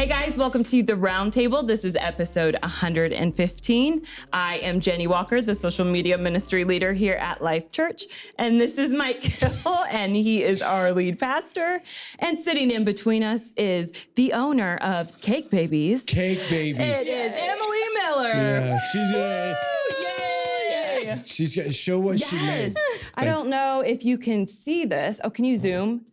Hey guys, welcome to The Roundtable. This is episode 115. I am Jenny Walker, the social media ministry leader here at Life Church. And this is Mike Hill, and he is our lead pastor. And sitting in between us is the owner of Cake Babies. Cake Babies. It is Emily Miller. Yeah, Yay! she's got to show what she made. I don't know if you can see this. Oh, can you zoom?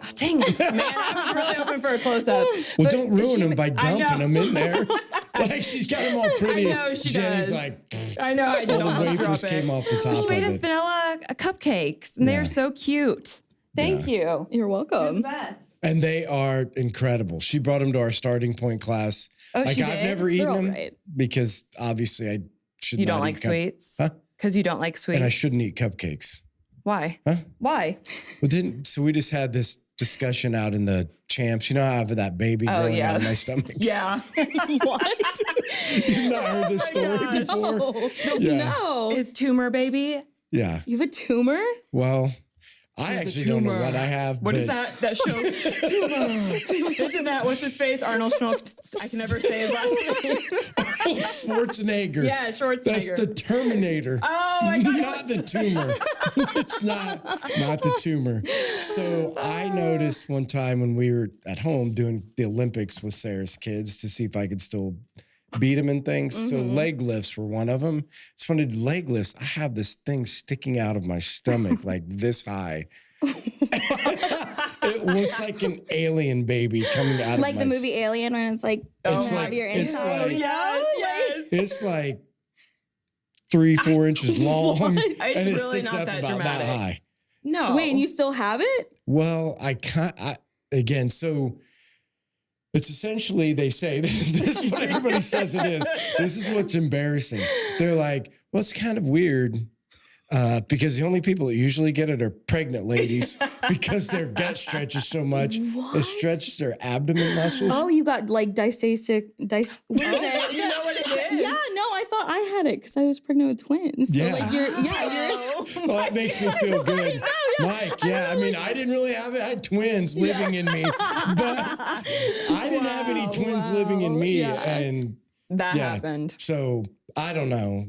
Oh, dang it, man, I was really hoping for a close-up. Well, don't ruin them by dumping them in there. Like, she's got them all pretty. I know, she Jenny's does. like, I know, I did all the almost wafers drop it. came off the top She of made us it. vanilla cupcakes, and they're so cute. Thank you. You're welcome. And they are incredible. She brought them to our starting point class. Oh, like, she I've did? never eaten all them right. because obviously I should You not don't like eat sweets? Huh? Because you don't like sweets? And I shouldn't eat cupcakes. Why? Huh? Why? Well, so we just had this discussion out in the champs. You know, I have that baby growing out of my stomach. Yeah. What? You've not heard this story gosh. before? Yeah. No. Is tumor baby? Yeah. You have a tumor? Well, I There's a actually don't know tumor. what I have. What is but that show? Tumor. Isn't that, what's his face? Arnold Schwarzenegger. I can never say his last name. Arnold Schwarzenegger. Yeah, Schwarzenegger. That's the Terminator. Oh, I got Not the tumor. It's not the tumor. So I noticed one time when we were at home doing the Olympics with Sarah's kids to see if I could still beat them in things. So leg lifts were one of them. It's funny, leg lifts, I have this thing sticking out of my stomach like this high. It looks like an alien baby coming out Like of the my movie Alien when it's like It's coming out like- of your it's inside. like- yes. It's like 3-4 inches long, and It's it really sticks not up that about dramatic. that high. No. Wait, and you still have it? Well, again, so it's essentially, they say, this is what everybody says it is. This is what's embarrassing. They're like, well, it's kind of weird because the only people that usually get it are pregnant ladies because their gut stretches so much. It stretches their abdomen muscles. Oh, you got like what is it? You know what it is? Yeah, no, I thought I had it because I was pregnant with twins. So Yeah. like you're Well, that makes me feel good. Mike, I mean, I didn't really have it. I had twins living in me, but I didn't have any twins living in me. And That happened. so I don't know.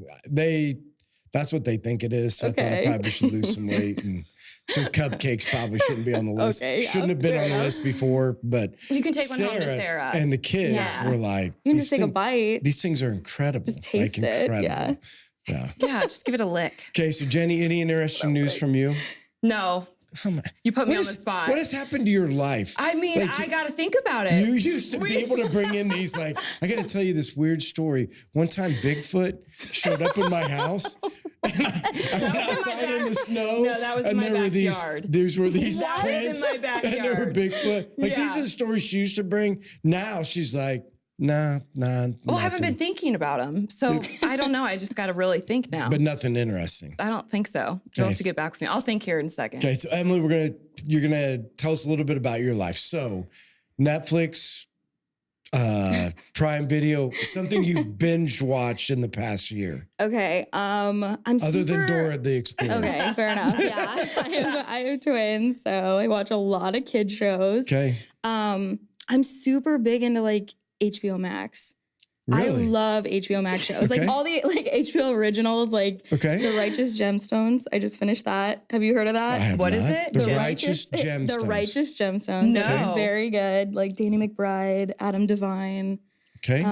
That's what they think it is. So I thought I Okay. probably should lose some weight. And so cupcakes probably shouldn't be on the list. Okay, yeah, Shouldn't have been fair on the enough. list before, but You can take one home to Sarah. and the kids Yeah. were like, You can "These just take a thing- bite. These things are incredible. Just taste it, incredible. yeah. Yeah. Yeah, just give it a lick. Okay, so Jenny, any interesting news from you? No. You put me on the spot. What has happened to your life? I mean, Like, I got to think about it. You used to be able to bring in these, like, I got to tell you this weird story. One time, Bigfoot showed up in my house. And I went outside in the snow. No, that was in and my there were backyard. These were these That was in prints. my And there were backyard. Bigfoot. Like, these Yeah. are the stories she used to bring. Now she's like, nah. Well, I haven't been thinking about them. So I don't know. I just got to really think now. But nothing interesting. I don't think so. You'll Okay. have to get back with me. I'll think here in a second. Okay, so Emily, you're gonna tell us a little bit about your life. So, Netflix, Prime Video, something you've binge watched in the past year, Okay. I'm other than super- Dora the Explorer. Okay, fair enough. Yeah. I have twins, so I watch a lot of kid shows. Okay, I'm super big into like HBO Max. really? I love HBO Max shows. Okay. Like all the like HBO originals, like Okay. The Righteous Gemstones. I just finished that. Have you heard of I that? have What is not. it? The The Righteous Gemstones. The Righteous Gemstones. No. It's very good. Like Danny McBride, Adam Devine. Okay.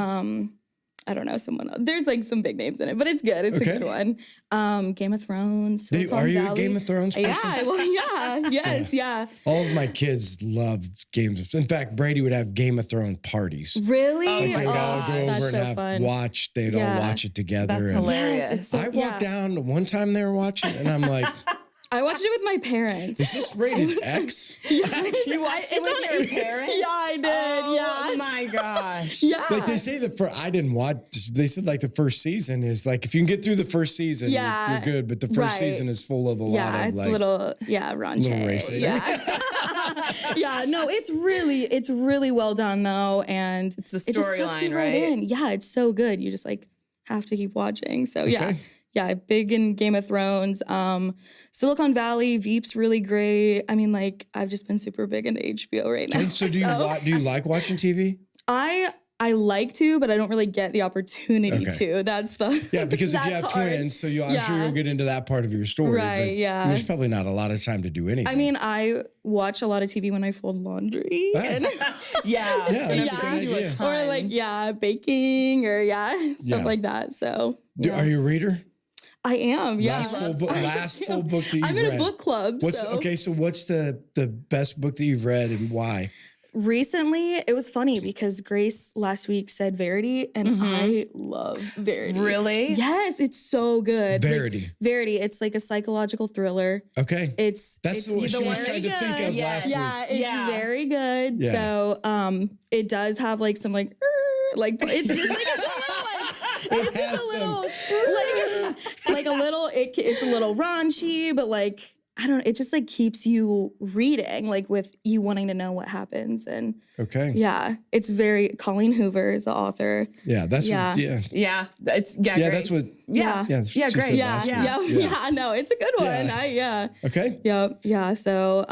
I don't know, someone else. There's like some big names in it, but it's good. It's Okay. a good one. Game of Thrones. Are Silicon you a Valley. Game of Thrones person? Yeah, well, yeah, yes, yeah. All of my kids loved games. In fact, Brady would have Game of Thrones parties. Really? Like they would all go that's over and so have fun. watch. They'd all Yeah. watch it together. That's and hilarious. Yes, it's so, I walked yeah. down one time they were watching, and I'm like, I watched it with my parents. "Is this rated X?" You watched it with on- your parents? Yeah, I did. Oh yeah. my gosh. Yeah. Like they say I didn't watch. They said like the first season is like if you can get through the first season, Yeah. you're good. But the first Right. season is full of a lot Yeah, of it's like a little, raunchy. little racist. Yeah. Yeah, no, it's really well done though. And It's the it just sucks you storyline, right? in. Yeah, it's so good. You just like have to keep watching. So yeah, Okay. big in Game of Thrones. Silicon Valley, Veep's really great. I mean, like, I've just been super big into HBO right now. And so do you like watching TV? I like to, but I don't really get the opportunity to. That's the because if you have twins, so I'm sure you'll get into that part of your story. Right, but there's probably not a lot of time to do anything. I mean, I watch a lot of TV when I fold laundry. And that's a good idea. Or like, baking or stuff like that. So Are you a reader? I am, Last full book that you've read. I'm in a book club. So what's the best book that you've read and why? Recently, it was funny because Grace last week said Verity, and I love Verity. Really? Yes, it's so good. Verity. Like, Verity, it's like a psychological thriller. Okay. That's what she was trying to think of last week. Yeah, it's very good. Yeah. So it does have like some like it's just like it's a little raunchy, but like I don't know, it just like keeps you reading, like with you wanting to know what happens. And it's very, Colleen Hoover is the author. Yeah, that's Grace. Grace. Great. No, it's a good one. Yeah. Okay. Yeah. So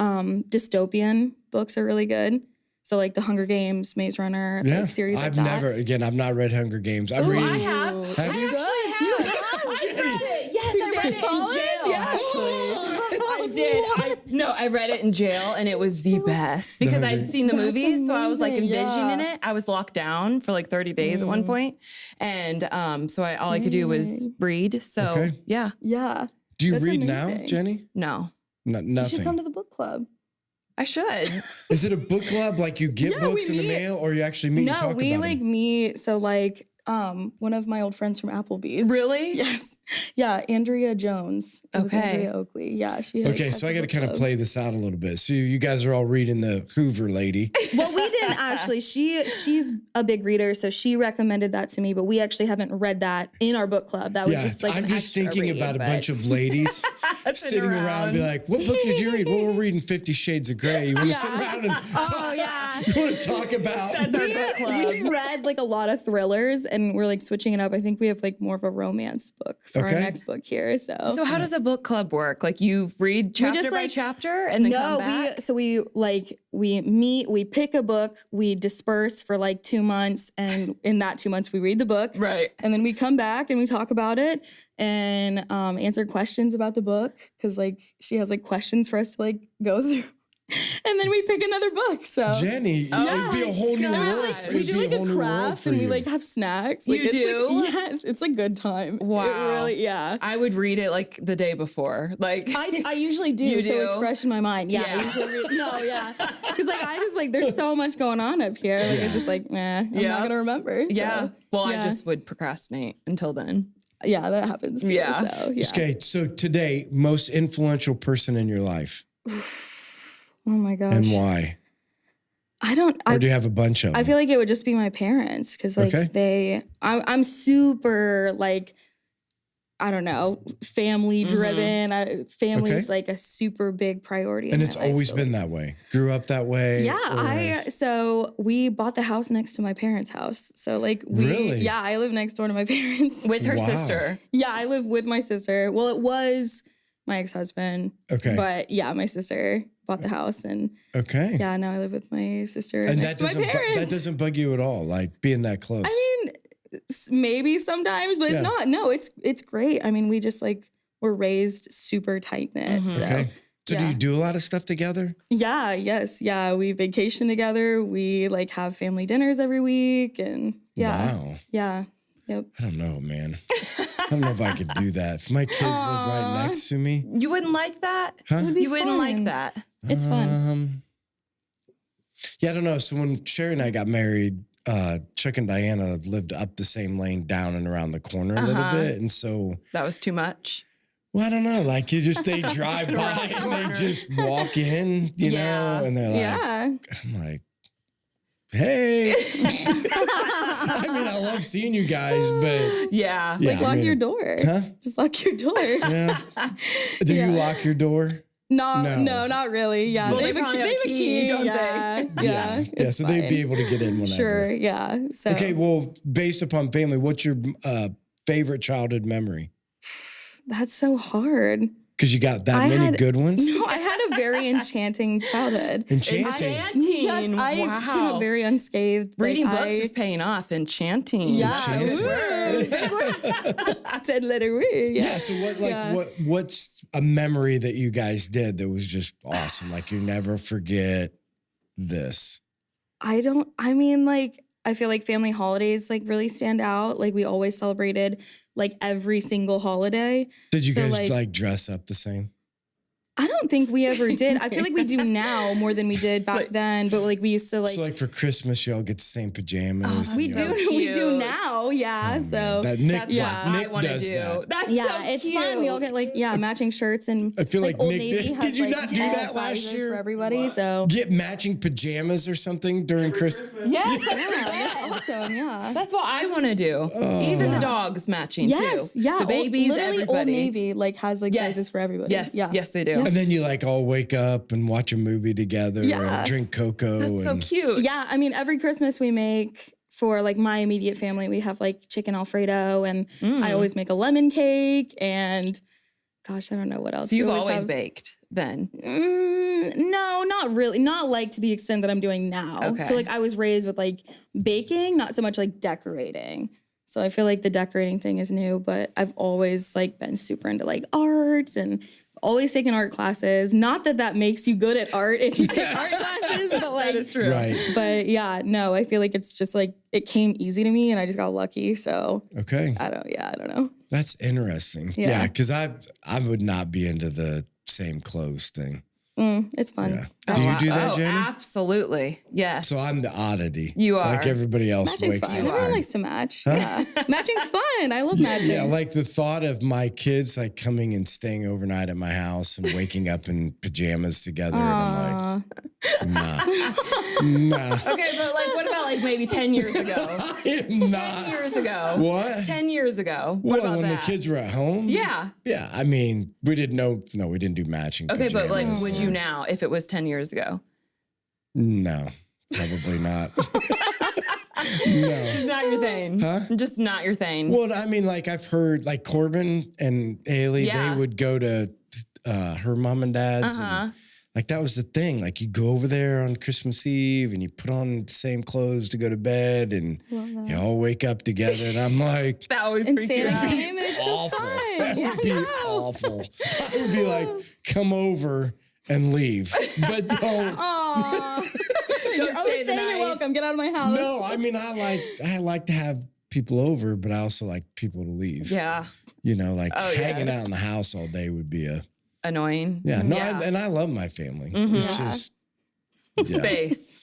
dystopian books are really good. So like the Hunger Games, Maze Runner, like series I've like that. I've not read Hunger Games. I'm reading. I have. Have you? You have? I read it. Yes, I read it in jail. Yeah. Actually. I did. I read it in jail, and it was the best because I'd seen the movies, so I was like envisioning it. I was locked down for like 30 days at one point, and so all I could do was read. So yeah. Do you read now, Jenny? No, nothing. You should come to the book club. I should. Is it a book club? Like you get books in the mail, or you actually meet and talk about them? No, we like meet. So like one of my old friends from Applebee's. Really? Yes. Yeah, Andrea Jones. It was Andrea Oakley. Yeah, she. So I got to kind of play this out a little bit. So you guys are all reading the Hoover lady. Well, we didn't actually. She's a big reader, so she recommended that to me. But we actually haven't read that in our book club. That was just like I'm just thinking about a bunch of ladies sitting around, and be like, "What book did you read?" Well, we're reading 50 Shades of Grey. You want to sit around and talk? You want to talk about? That's our book club. We've read like a lot of thrillers, and we're like switching it up. I think we have like more of a romance book for our next book here. So how does a book club work? Like you read chapter by chapter and then come back? We meet, we pick a book, we disperse for like 2 months, and in that 2 months we read the book. Right. And then we come back and we talk about it and answer questions about the book because like she has like questions for us to like go through. And then we pick another book. So Jenny, it'd be a whole new world. We do like a craft and we like have snacks. Like, you do? Like, yes, it's a good time. Wow. It really, I would read it like the day before. Like I usually do. You so do? it's fresh in my mind. Yeah. I usually read, because like I just like there's so much going on up here. Like it's just like, I'm not gonna remember. So, I just would procrastinate until then. Yeah, that happens. Too, so, Okay, so today, most influential person in your life. Oh my gosh. And why? Or do you have a bunch of them? I feel like it would just be my parents because like I'm super like, I don't know, family driven. Family is like a super big priority. And it's always been that way. Grew up that way. Yeah. So we bought the house next to my parents' house. So like I live next door to my parents. With her sister. Yeah, I live with my sister. Well, it was my ex-husband. Okay. But yeah, my sister bought the house and now I live with my sister and next to my parents. That doesn't bug you at all, like being that close. I mean, maybe sometimes, but it's not. No, it's great. I mean, we just like we're raised super tight knit. So do you do a lot of stuff together? Yeah. Yes. Yeah. We vacation together. We like have family dinners every week, and Wow. Yeah. Yep. I don't know, man. I don't know if I could do that. If my kids lived right next to me. You wouldn't like that? Huh? You wouldn't like that? It's fun. Yeah, I don't know. So when Sherry and I got married, Chuck and Diana lived up the same lane down and around the corner a little bit. And so... That was too much? Well, I don't know. Like they drive by and they just walk in, you know? And they're like... I'm like... Hey, I mean, I love seeing you guys, but just lock your door. Huh? Just lock your door. Yeah. Do you lock your door? No, not really. Yeah, well, they have a key, don't they? Yeah. So they'd be able to get in whenever. Sure. Yeah. So okay. Well, based upon family, what's your favorite childhood memory? That's so hard. Because you got that many good ones? No, I had a very enchanting childhood. Enchanting. Yes, I came out very unscathed. Reading books is paying off. Enchanting. Yeah. 10-letter word. Yeah. So what's a memory that you guys did that was just awesome? Like you never forget this. I feel like family holidays like really stand out. Like we always celebrated like every single holiday. Did you guys like dress up the same? I don't think we ever did. I feel like we do now more than we did back then. But like we used to like. So like for Christmas, y'all get the same pajamas. We do now. Yeah. So that Nick, Nick does that. That's it's fun. We all get like matching shirts and I feel like Old Nick Navy has did you like not do that last year for everybody? So get matching pajamas or something during Christmas. Yes, that's awesome. Yeah, that's what I want to do. Even the dogs matching too. Yeah, the babies, literally everybody. Old Navy like has like sizes for everybody. Yes, they do. And then you like all wake up and watch a movie together and drink cocoa. That's so cute. Yeah, I mean, every Christmas we make for like my immediate family, we have like chicken Alfredo, and I always make a lemon cake, and gosh, I don't know what else. So you've always baked then? No, not really. Not like to the extent that I'm doing now. Okay. So like I was raised with like baking, not so much like decorating. So I feel like the decorating thing is new, but I've always like been super into like arts and always taken art classes. Not that that makes you good at art if you take art classes, but like that is true. Right. But yeah, no, I feel like it's just like it came easy to me and I just got lucky. So I don't know. That's interesting. Yeah, because I would not be into the same clothes thing. It's fun. Yeah. Do you do that, Jenny? Absolutely. Yes. So I'm the oddity. You are. Like everybody else Matching's wakes fun. up. Everyone likes to match. Huh? Yeah. Matching's fun. I love matching. Yeah, like the thought of my kids like coming and staying overnight at my house and waking up in pajamas together. And I'm like, nah. Okay, but like what about like maybe 10 years ago? I am not. 10 years ago. What? 10 years ago. What about when that? the kids were at home? Yeah. Yeah, I mean, we didn't do matching Okay, pajamas. but like would you now if it was 10 years ago? No, probably not. No. Just not your thing. Huh? Just not your thing. Well, I mean, like I've heard like Corbin and Haley, they would go to her mom and dad's. And, like that was the thing. Like you go over there on Christmas Eve and you put on the same clothes to go to bed and you all wake up together. And I'm like, that always freaked you out. It's awful. So fun. That would be awful. I would be like, come over and leave, but don't. You're always saying you're welcome. Get out of my house. No, I mean I like to have people over, but I also like people to leave. Yeah. You know, like hanging out in the house all day would be annoying. Yeah. No, and I love my family. It's just space.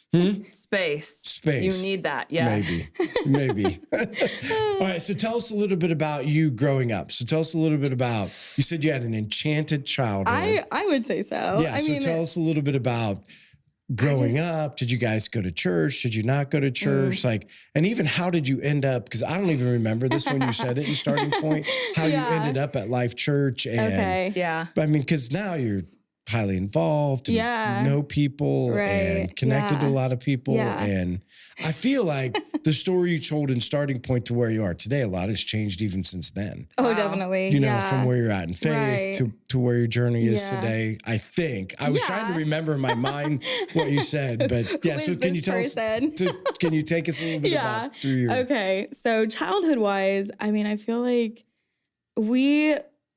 Space. You need that. Yeah. Maybe. All right. So tell us a little bit about you growing up. So tell us a little bit about, you said you had an enchanted childhood. I would say so. Yeah. So tell us a little bit about growing up. Did you guys go to church? Did you not go to church? Like, and even how did you end up? Because I don't even remember this when you said it in starting point, how you ended up at Life Church. And I mean, because now you're highly involved, and know people and connected to a lot of people. And I feel like the story you told in starting point to where you are today, a lot has changed even since then. Oh, definitely. You know, from where you're at in faith to where your journey is today. I think I was trying to remember in my mind what you said, but yeah. So can you tell us? Can you take us a little bit about through your? Okay, so childhood wise, I mean, I feel like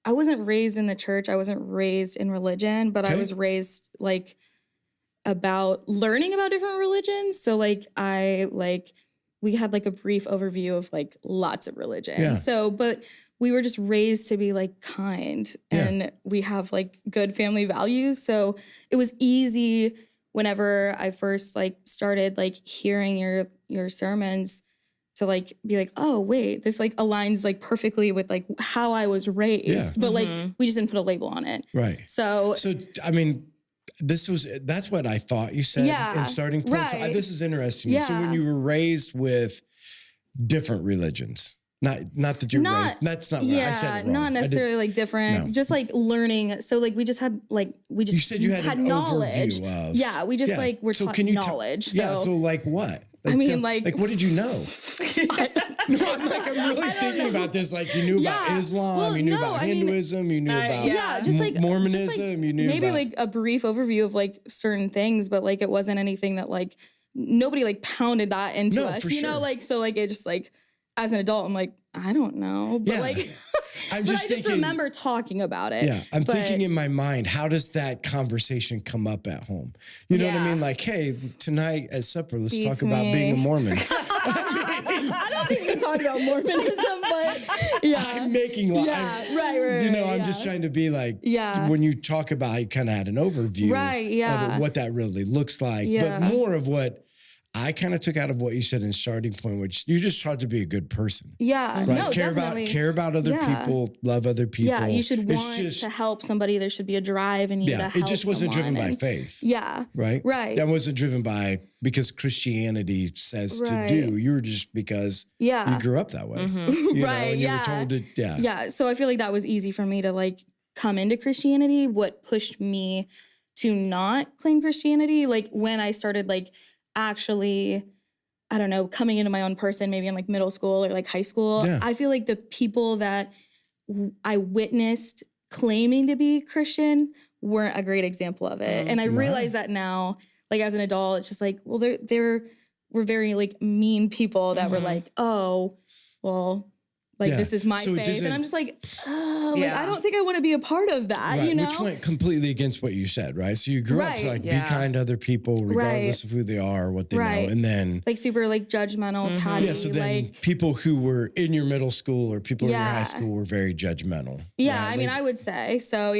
I wasn't raised in the church. I wasn't raised in religion, but I was raised like about learning about different religions. So like we had like a brief overview of like lots of religions. Yeah. So, but we were just raised to be like kind and we have like good family values. So it was easy whenever I first like started like hearing your sermons to like be like, oh wait, this like aligns like perfectly with like how I was raised, but like we just didn't put a label on it. Right. So I mean, that's what I thought you said in starting point. So this is interesting. Yeah. So when you were raised with different religions, not that you're raised, that's not what I said it wrong. Not necessarily like different, just like learning. So like we just you said you had an knowledge. Overview of, we just like were taught knowledge. So like what? I mean, like what did you know? No, I'm really thinking about this. Like you knew about Islam, you knew about Hinduism, you knew about just like Mormonism, just like you knew maybe about, like a brief overview of like certain things, but like it wasn't anything that like nobody like pounded that into us, for you know, sure. like so like it just like as an adult, I'm like, I don't know, but like I'm but just I just remember talking about it. Yeah, I'm thinking in my mind, how does that conversation come up at home? You know what I mean? Like, hey, tonight at supper, let's talk about being a Mormon. I don't think we talk about Mormonism, but I'm making like, right. You know, I'm just trying to be like, when you talk about, you kind of had an overview of it, what that really looks like, but more of what I kind of took out of what you said in starting point, which you just tried to be a good person. Yeah, right? no, care about other people, love other people. Yeah, you should want to help somebody. There should be a drive in you to help it just wasn't someone driven by faith. Yeah. Right? Right. That wasn't driven by because Christianity says to do. You were just because you grew up that way. You know, and you were told to, Yeah, so I feel like that was easy for me to like come into Christianity. What pushed me to not claim Christianity, like when I started like actually, I don't know, coming into my own person, maybe in like middle school or like high school, I feel like the people that I witnessed claiming to be Christian weren't a great example of it. And I realize that now, like as an adult, it's just like, well, we're very like mean people that were like, oh, well, like this is my faith. And I'm just like, oh, like, I don't think I want to be a part of that, you know? Which went completely against what you said, right? So you grew up to like be kind to other people regardless of who they are or what they know. And then like super like judgmental, catty. So then like, people who were in your middle school or people in your high school were very judgmental. Yeah, right? I mean, I would say so,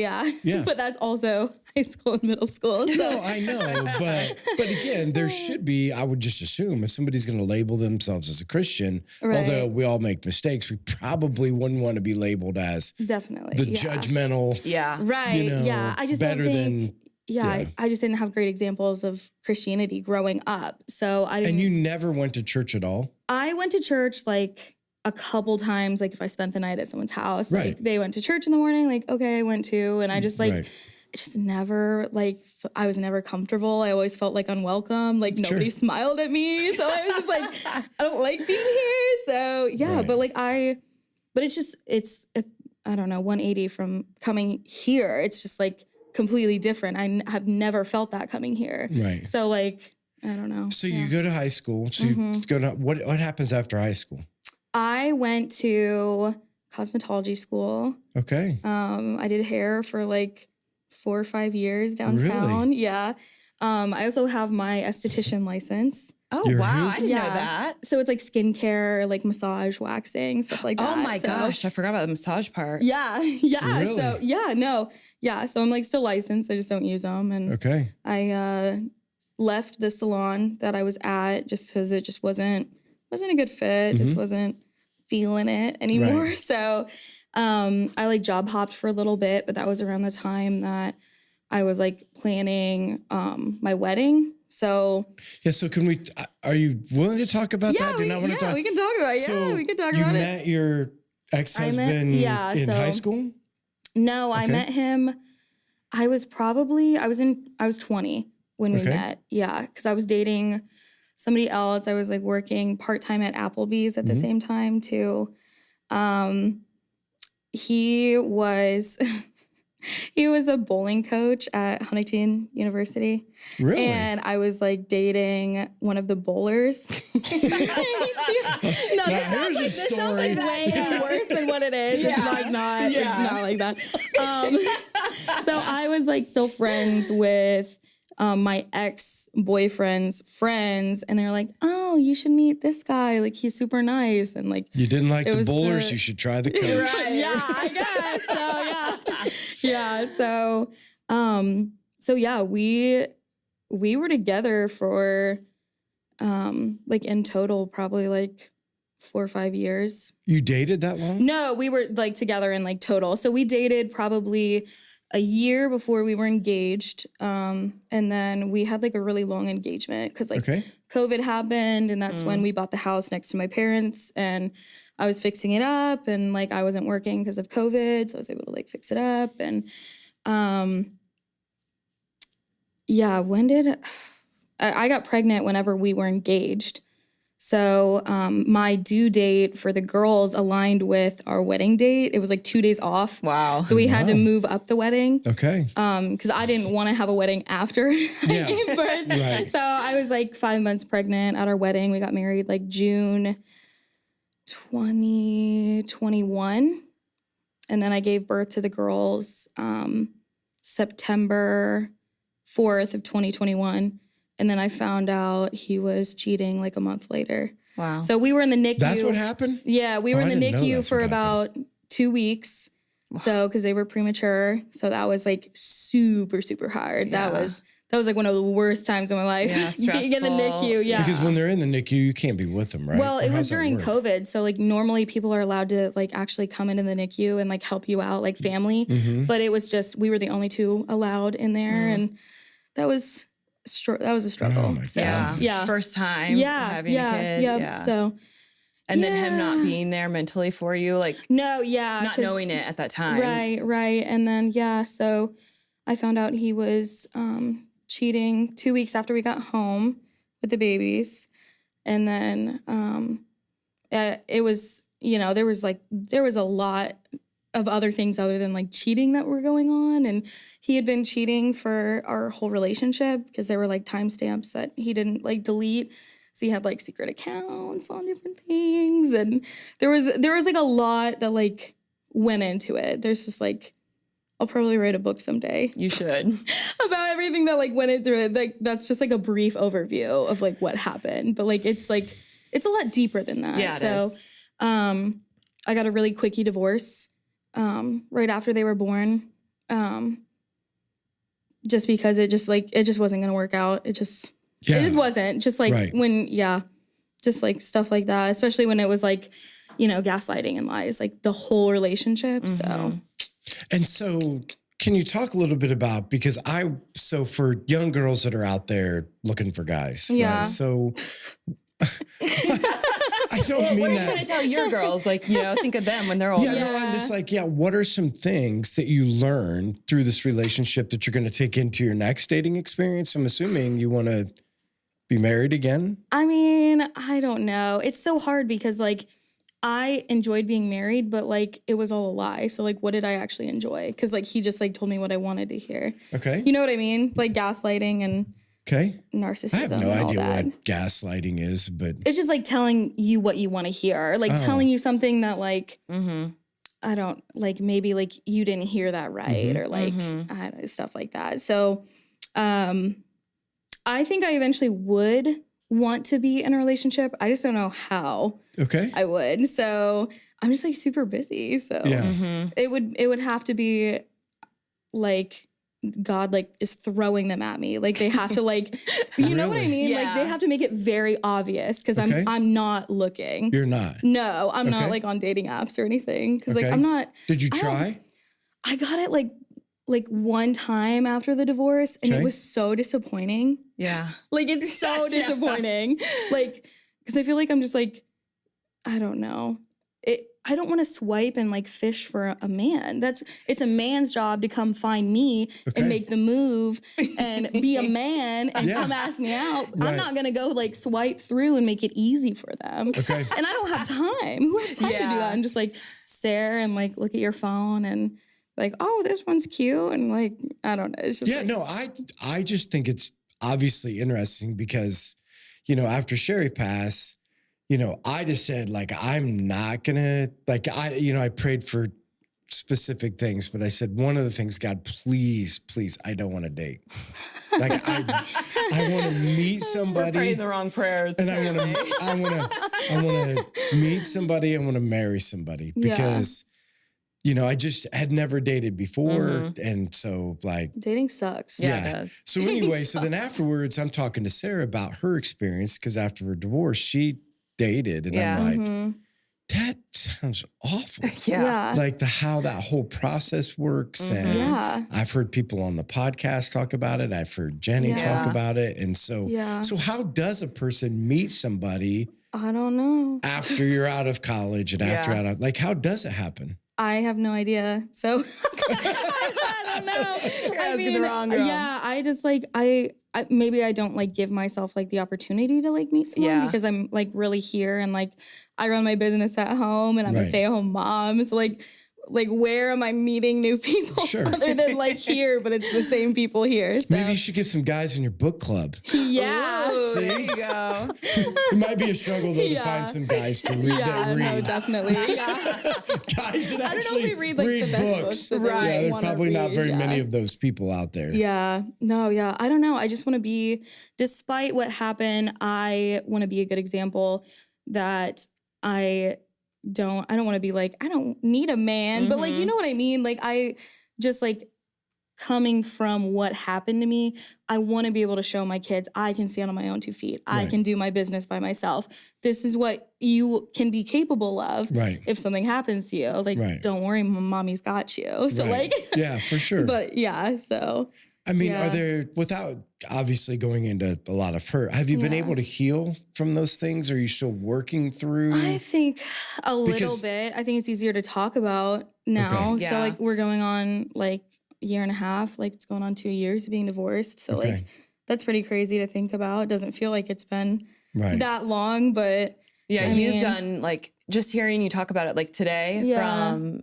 but that's also high school and middle school. So. No, I know, but again, there should be, I would just assume if somebody's going to label themselves as a Christian, although we all make mistakes, we probably wouldn't want to be labeled as the judgmental. Right. You know, I just better don't think. than. I just didn't have great examples of Christianity growing up. So I didn't. And you never went to church at all? I went to church like a couple times, like if I spent the night at someone's house. Like they went to church in the morning, like, okay, I went to. And I just like, just never like, I was never comfortable. I always felt like unwelcome. Like nobody smiled at me. So I was just like, I don't like being here. So but it's just, I don't know, 180 from coming here. It's just like completely different. I have never felt that coming here. Right. So like, I don't know. So you go to high school. So you go to, what happens after high school? I went to cosmetology school. Okay. I did hair for like 4 or 5 years downtown. Really? Yeah. I also have my esthetician license. Oh, wow. I didn't know that. So it's like skincare, like massage, waxing, stuff like that. Oh my gosh. I forgot about the massage part. Yeah. Yeah. Really? So So I'm like still licensed. I just don't use them. And I left the salon that I was at just because it just wasn't a good fit. Just wasn't feeling it anymore. Right. So I like job hopped for a little bit, but that was around the time that I was like planning my wedding. So so can we? Are you willing to talk about that? Do you not want to talk? We can talk about it. So we can talk about it. You met your ex-husband in high school? No, I met him. I was 20 when we met. Yeah, because I was dating somebody else. I was like working part-time at Applebee's at the same time too. He was a bowling coach at Huntington University. Really? And I was like dating one of the bowlers. This sounds like way worse than what it is. Yeah. It's like not, it's not like that. So I was like still friends with my ex-boyfriend's friends, and they're like, oh, you should meet this guy. Like, he's super nice. And like, you didn't like the bowlers, you should try the coach. Right. Yeah, I guess. So we were together for like in total probably like 4 or 5 years. You dated that long? No, we were like together in like total. So we dated probably a year before we were engaged. And then we had like a really long engagement because like COVID happened, and that's when we bought the house next to my parents, and I was fixing it up, and like I wasn't working because of COVID, so I was able to like fix it up. And when did I got pregnant whenever we were engaged. So my due date for the girls aligned with our wedding date. It was like 2 days off. Wow. So we had to move up the wedding. Okay. Because I didn't want to have a wedding after I gave birth. Right. So I was like 5 months pregnant at our wedding. We got married like June 2021. And then I gave birth to the girls September 4th of 2021. And then I found out he was cheating like a month later. Wow. So we were in the NICU. That's what happened? Yeah, we were in the didn't know NICU that's for what about 2 weeks. Wow. So, because they were premature. So that was like super, super hard. Yeah. That was like one of the worst times in my life. Yeah, Being in the NICU, yeah. Because when they're in the NICU, you can't be with them, right? Well, it was during COVID. COVID. So like normally people are allowed to like actually come into the NICU and like help you out, like family. But it was just, we were the only two allowed in there. And that was a struggle. Oh my So, God. yeah. First time having a kid. Yeah. Yeah. So. And then him not being there mentally for you, like No, yeah. not knowing it at that time. Right. And then, so I found out he was cheating 2 weeks after we got home with the babies. And then it was, there was a lot of other things other than like cheating that were going on. And he had been cheating for our whole relationship because there were like timestamps that he didn't like delete. So he had like secret accounts on different things. And there was like a lot that like went into it. There's just like, I'll probably write a book someday. You should. About everything that like went into it. Like that's just like a brief overview of like what happened. But like it's a lot deeper than that. Yeah, it is. I got a really quickie divorce right after they were born. Just because it just wasn't gonna work out. It just wasn't. Just like just like stuff like that. Especially when it was like, gaslighting and lies, like the whole relationship. So And so can you talk a little bit about, because for young girls that are out there looking for guys, Yeah. right? So I don't mean What are you that. going to tell your girls? Like, think of them when they're older. Yeah, no, I'm just like, what are some things that you learned through this relationship that you're going to take into your next dating experience? I'm assuming you want to be married again. I mean, I don't know. It's so hard because like I enjoyed being married, but like it was all a lie. So like what did I actually enjoy? Because like he just like told me what I wanted to hear. Okay. You know what I mean? Like gaslighting and narcissism. I have no and all idea that. what gaslighting is, but It's just like telling you what you want to hear. Like telling you something that like I don't like maybe like you didn't hear that right or like I don't know, stuff like that. So I think I eventually would want to be in a relationship. I just don't know how I would. So I'm just like super busy. So it would have to be like God like is throwing them at me. Like they have to like, you know what I mean? Yeah. Like they have to make it very obvious because I'm not looking. you're not. No, I'm not like on dating apps or anything. Cause like I'm not. Did you try? I got it like one time after the divorce and it was so disappointing. Yeah. Like it's so disappointing. Like, cause I feel like I'm just like, I don't know. I don't want to swipe and like fish for a man. It's a man's job to come find me and make the move and be a man and come ask me out. Right. I'm not going to go like swipe through and make it easy for them. Okay. And I don't have time. Who has time to do that? I'm just like stare and like look at your phone and like, oh, this one's cute. And like, I don't know. It's just I just think it's obviously interesting because, after Sherry passed, I just said, like, I'm not going to, like, I prayed for specific things, but I said, one of the things, God, please, I don't want to date. Like, I want to meet somebody. We're praying the wrong prayers. And I want to meet somebody. I want to marry somebody because, I just had never dated before. And so like. Dating sucks. Yeah, it does. So anyway, so then afterwards, I'm talking to Sarah about her experience because after her divorce, she dated and I'm like, that sounds awful. Yeah. Like how that whole process works. And I've heard people on the podcast talk about it. I've heard Jenny talk about it. And so, so how does a person meet somebody? I don't know. After you're out of college and after how does it happen? I have no idea. So I don't know. I mean, the wrong girl. yeah, I just like, I maybe I don't like give myself like the opportunity to like meet someone because I'm like really here and like I run my business at home and I'm a stay-at-home mom. So like where am I meeting new people other than like here, but it's the same people here. So. Maybe you should get some guys in your book club. Yeah. Ooh, See? there you go. It might be a struggle though to find some guys to read that read. No, definitely. Guys that I don't know actually if we read like the best books. That Right. Yeah, there's wanna probably not read. very many of those people out there. Yeah. No, yeah. I don't know. I just want to be, despite what happened, I want to be a good example that I don't want to be like, I don't need a man, but like, you know what I mean? Like I just like coming from what happened to me, I want to be able to show my kids, I can stand on my own 2 feet. I can do my business by myself. This is what you can be capable of if something happens to you. Like, don't worry, mommy's got you. So like, yeah, for sure. But yeah, so. I mean, are there, without obviously going into a lot of hurt, have you been able to heal from those things? Are you still working through? I think a little bit. I think it's easier to talk about now. Okay. So like we're going on like a year and a half, like it's going on 2 years of being divorced. So like that's pretty crazy to think about. It doesn't feel like it's been that long, but yeah, you've done like just hearing you talk about it like today from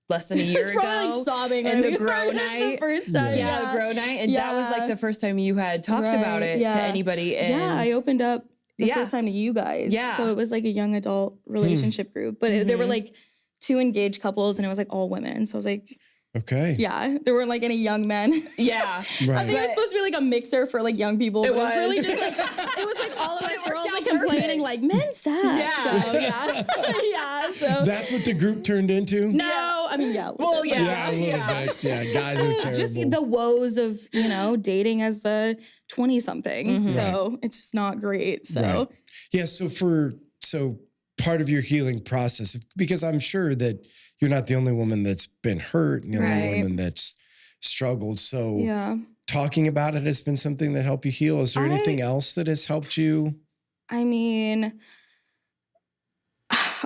less than a year ago. Like sobbing and the grow night. The first time. Yeah, the grow night. And that was like the first time you had talked about it to anybody. And I opened up the first time to you guys. Yeah. So it was like a young adult relationship group. But there were like 2 engaged couples and it was like all women. So I was like, yeah, there weren't like any young men. Yeah. I think it was supposed to be like a mixer for like young people. But it was really just like, it was like all of us girls like complaining like men suck. Yeah. So yeah. So that's what the group turned into? No, I mean, Well, Yeah, a little bit. Yeah, guys are terrible. Just the woes of, you know, dating as a 20-something. So it's just not great. So yeah, so part of your healing process, because I'm sure that you're not the only woman that's been hurt and the only woman that's struggled. So talking about it has been something that helped you heal. Is there anything else that has helped you? I mean,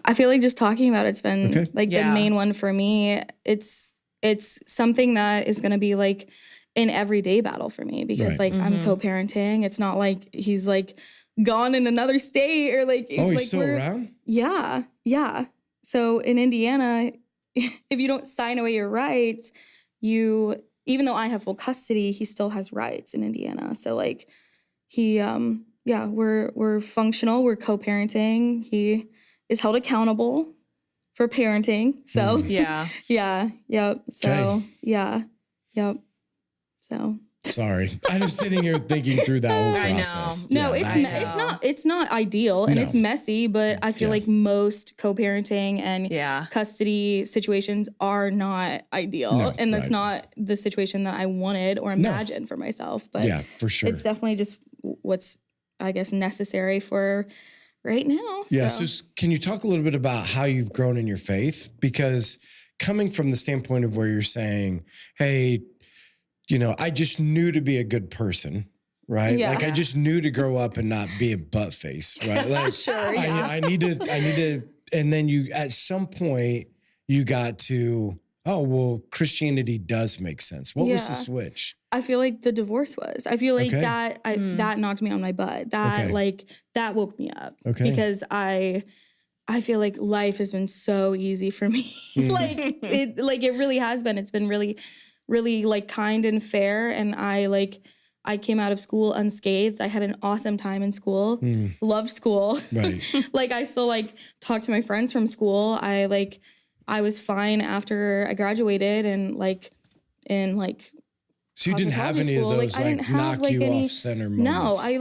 I feel like just talking about it's been like the main one for me. It's something that is going to be like an everyday battle for me because like I'm co-parenting. It's not like he's like gone in another state or like. Oh, he's like still around? Yeah. Yeah. So in Indiana, if you don't sign away your rights, even though I have full custody, he still has rights in Indiana. So like he, we're functional. We're co-parenting. He is held accountable for parenting. So So sorry, I'm just sitting here thinking through that whole process. No, it's not ideal and it's messy, but I feel like most co-parenting and custody situations are not ideal. And that's not the situation that I wanted or imagined for myself. But for sure. It's definitely just what's, I guess, necessary for right now. Yeah. So can you talk a little bit about how you've grown in your faith? Because coming from the standpoint of where you're saying, hey, you know, I just knew to be a good person, right? Yeah. Like I just knew to grow up and not be a butt face, right? Like I need to, and then you, at some point you got to, oh, well, Christianity does make sense. What was the switch? I feel like the divorce was. I feel like that knocked me on my butt. That that woke me up. Okay. Because I feel like life has been so easy for me. it really has been. It's been really, really like kind and fair. And I came out of school unscathed. I had an awesome time in school. Loved school. Right. Like I still like talk to my friends from school. I was fine after I graduated and so you didn't have any of those like knock you off center moments? No, I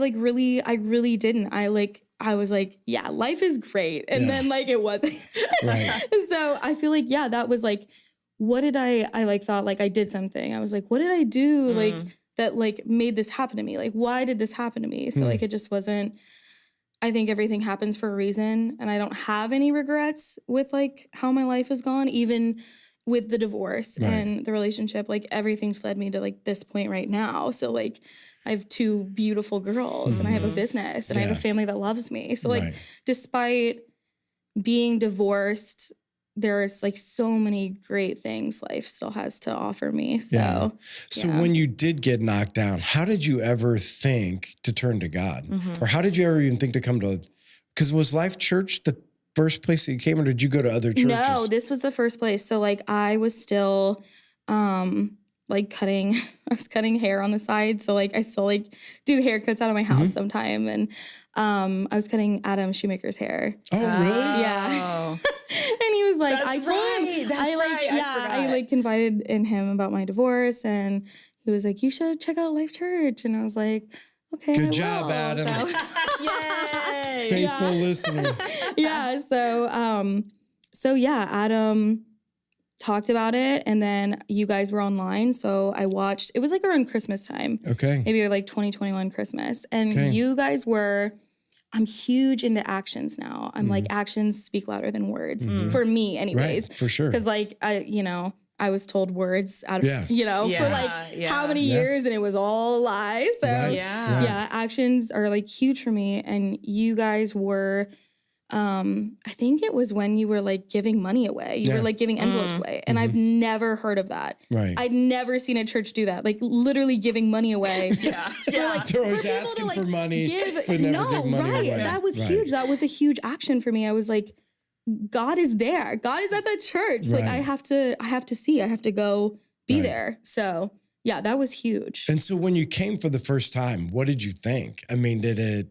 really didn't. I was like, yeah, life is great. And then like it wasn't. Right. So I feel like, that was like, what did I thought like I did something. I was like, what did I do that like made this happen to me? Like, why did this happen to me? So like it just wasn't, I think everything happens for a reason. And I don't have any regrets with like how my life has gone, even with the divorce and the relationship. Like everything's led me to like this point right now. So like I have 2 beautiful girls and I have a business and I have a family that loves me. So like despite being divorced there's like so many great things life still has to offer me. So, So when you did get knocked down, how did you ever think to turn to God? Or how did you ever even think to come to, because was Life Church the first place that you came, or did you go to other churches? No, this was the first place. So like I was still like I was cutting hair on the side. So like I still like do haircuts out of my house sometime. And I was cutting Adam Shoemaker's hair. Oh, really? Yeah. And he was like, I told him, I like confided in him about my divorce, and he was like, you should check out Life Church. And I was like, okay. Good job, Adam. Yay. Faithful listener. Yeah. So yeah, Adam talked about it, and then you guys were online. So I watched, it was like around Christmas time. Okay. Maybe like 2021 Christmas. And you guys were, I'm huge into actions now. I'm like, actions speak louder than words for me anyways. Right, for sure. Cause like, I was told words out of, for like how many years, and it was all lies. So actions are like huge for me. And you guys were, I think it was when you were like giving money away. You were like giving envelopes away. And I've never heard of that. Right. I'd never seen a church do that. Like literally giving money away. They're always asking for money, but never give money away. That was huge. That was a huge action for me. I was like, God is there. God is at the church. Like I have to go be there. So yeah, that was huge. And so when you came for the first time, what did you think? I mean, I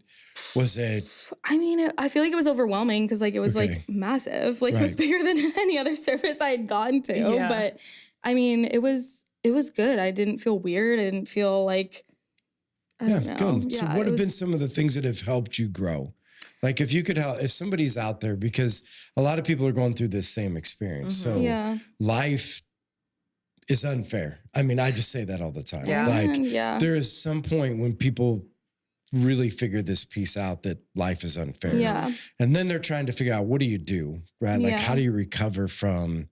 feel like it was overwhelming because like it was like massive. Like it was bigger than any other service I had gone to. Yeah. But I mean, it was good. I didn't feel weird. I didn't feel like, I don't know. Good. So what have been some of the things that have helped you grow? Like if you could help, if somebody's out there, because a lot of people are going through this same experience. So life is unfair. I mean, I just say that all the time. Yeah. Like there is some point when people really figure this piece out that life is unfair. Yeah. And then they're trying to figure out, what do you do? Right? Like how do you recover from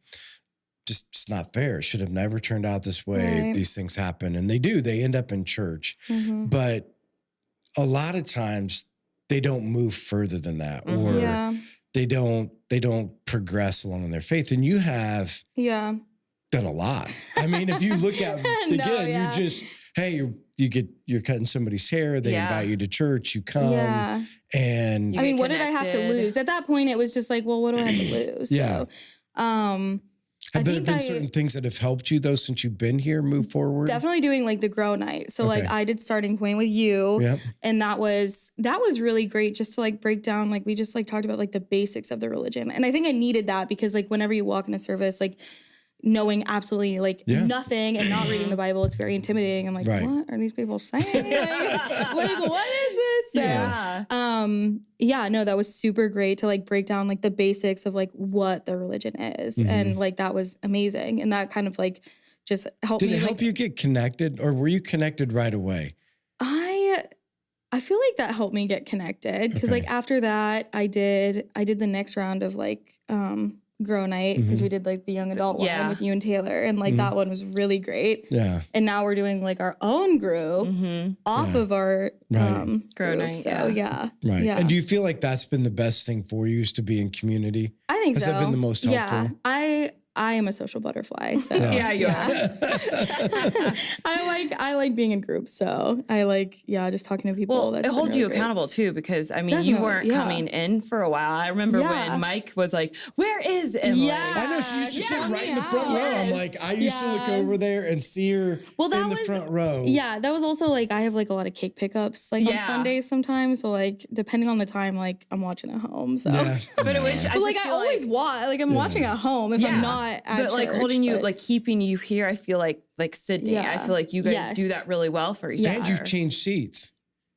just it's not fair. It should have never turned out this way. Right. These things happen. And they end up in church. But a lot of times they don't move further than that, or they don't progress along in their faith. And you have done a lot. I mean, if you look at you just, hey, you're cutting somebody's hair, they invite you to church, you come, and I mean, what did I have to lose? At that point, it was just like, well, what do I have to lose? So, have there been certain things that have helped you though since you've been here move forward? Definitely doing like the grow night. So like I did starting point with you, and that was really great just to like break down, like we just like talked about like the basics of the religion. And I think I needed that because like whenever you walk in a service, like knowing absolutely like nothing and not reading the Bible, it's very intimidating. I'm like, what are these people saying? like what is this? So, no, that was super great to like break down like the basics of like what the religion is. And like, that was amazing. And that kind of like just helped me. Did it help you get connected, or were you connected right away? I feel like that helped me get connected. Cause like after that I did the next round of like, grow night, because we did like the young adult one with you and Taylor, and like that one was really great. Yeah. And now we're doing like our own group off of our grow night. So Right. Yeah. And do you feel like that's been the best thing for you, is to be in community? I think so. Has that been the most helpful? Yeah. I am a social butterfly. So you are. I like being in groups. So I like, just talking to people. Well, it holds you accountable too, because I mean, you weren't coming in for a while. I remember when Mike was like, where is Emily? I know, she used to sit right in the front row. I'm like, I used to look over there and see her in the front row. Yeah, that was also like, I have like a lot of cake pickups like on Sundays sometimes. So like, depending on the time, like I'm watching at home. So, but it was, I always watch, like I'm watching at home if I'm not at but like church, holding you, like keeping you here, I feel like Sydney, I feel like you guys do that really well for each other. And you've changed seats.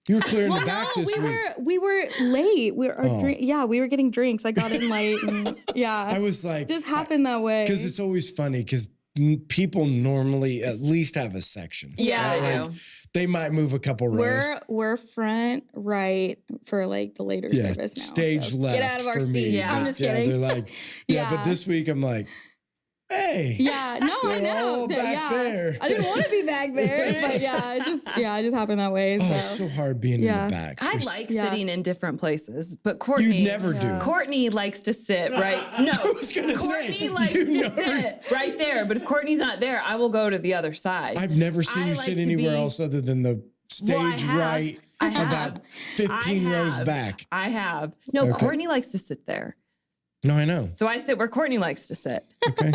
You were clearing the back this week. We were late. We were getting drinks. I got in late, and I was like, just happened that way. Because it's always funny, because people normally at least have a section. Yeah, right? I like, do. They might move a couple rows. We're front right for like the later service now. Stage left. Get out of our for seats. me. I'm just kidding. They're like, but this week I'm like, hey. Yeah, no, I They're know. all back there. I didn't want to be back there, but it just happened that way. Oh, So. it's so hard being in the back. I like sitting in different places, but Courtney. You never do. Courtney likes to sit right. No, I was gonna Courtney say, likes to sit right there. But if Courtney's not there, I will go to the other side. I've never seen I you like sit to anywhere be- else other than the stage right about 15 rows back. I have. No, Courtney likes to sit there. No, I know. So I sit where Courtney likes to sit. Okay.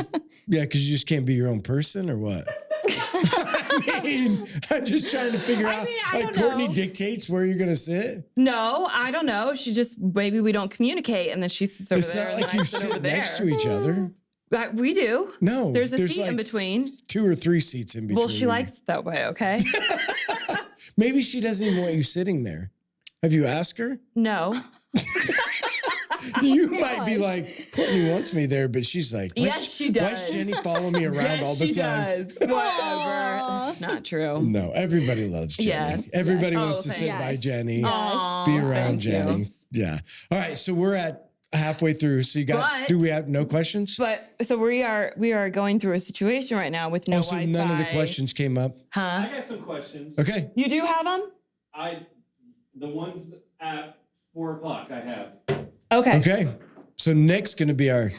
Yeah, because you just can't be your own person or what? I mean, I'm just trying to figure out. I Like don't Courtney know. dictates where you're going to sit. No, I don't know. She just, maybe we don't communicate, and then she sits over It's there. not and like then you I sit over sit there. next to each other. But we do. No. There's a seat like in between. 2 or 3 seats in between. Well, she likes it that way, okay? Maybe she doesn't even want you sitting there. Have you asked her? No. You might be like, Courtney wants me there, but she's like, Yes, she Why does. does Jenny follow me around Yes, all the she time? does. Whatever. It's not true. No, everybody loves Jenny. Yes, Everybody yes. wants Oh, to sit by thanks. Jenny, Aw, be around thank you. Jenny. Yeah. All right. So we're at halfway through. So you got, But- do we have no questions? But so we are going through a situation right now with no Also, Wi-Fi. none of the questions came up. Huh? I got some questions. Okay. You do have them? The ones at 4:00 I have. Okay. Okay. So Nick's going to be our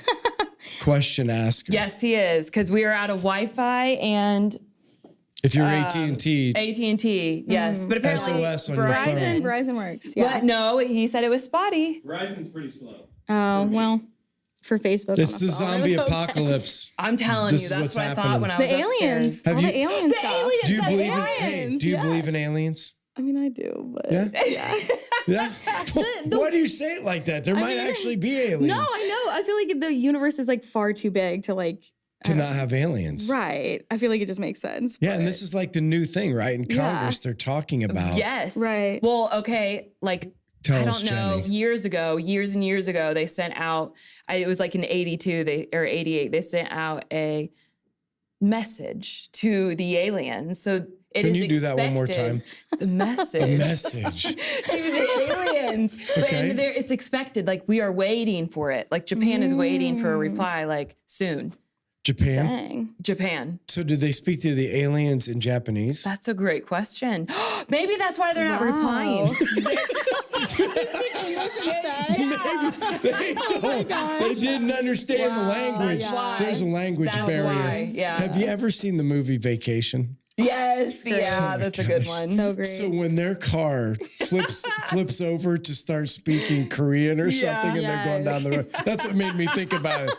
question asker. Yes, he is, because we are out of Wi-Fi and If you're AT&T, AT&T. Yes, but apparently SOS on your phone. Verizon works. Yeah. What? No, he said it was spotty. Verizon's pretty slow. Oh, well, for Facebook. it's on the the phone, zombie it was okay. apocalypse. I'm telling This you, is that's what's what I thought happening. when I The was aliens. upstairs. Have All you- the alien The stuff. aliens. Do you That's believe in, aliens, hey, do you yeah. believe in aliens? I mean, I do, but Yeah. yeah. Yeah. Why do you say it like that? There might mean, actually be aliens. No, I know. I feel like the universe is like far too big to like. To not have aliens. Right. I feel like it just makes sense. Yeah, but- and this is like the new thing, right? In Yeah. Congress, they're talking about. Yes. Right. Well, okay, like Tell I us, don't know, Jenny. years and years ago, they sent out, it was like in 82 or 88, they sent out a message to the aliens. So it Can is you do that one more expected- time? The message. A message. to the aliens. But Okay. and it's expected, like we are waiting for it. Like Japan is waiting for a reply, like soon. Japan. Dang. Japan. So did they speak to the aliens in Japanese? That's a great question. Maybe that's why they're not replying. They don't. They didn't understand the language. That's why. There's a language That's barrier. why, yeah. Have you ever seen the movie Vacation? Yes, yeah, that's a good one. So great. So when their car flips over to start speaking Korean or something, and they're going down the road, that's what made me think about it.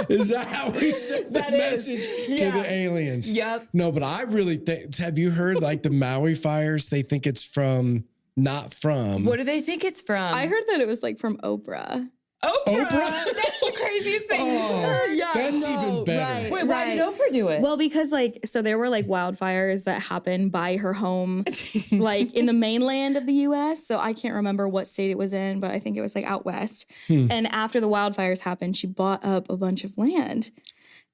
Is that how we send the That is. message to Yeah. the aliens? Yep. No, but I really think. Have you heard like the Maui Fires? They think it's from, not from. What do they think it's from? I heard that it was like from Oprah. Oprah. Oprah? That's the craziest thing. Oh, Yeah, that's no, even better. right. Wait, why did Oprah do it? Well, because like, so there were like wildfires that happened by her home, like in the mainland of the US. So I can't remember what state it was in, but I think it was like out west. And after the wildfires happened, she bought up a bunch of land.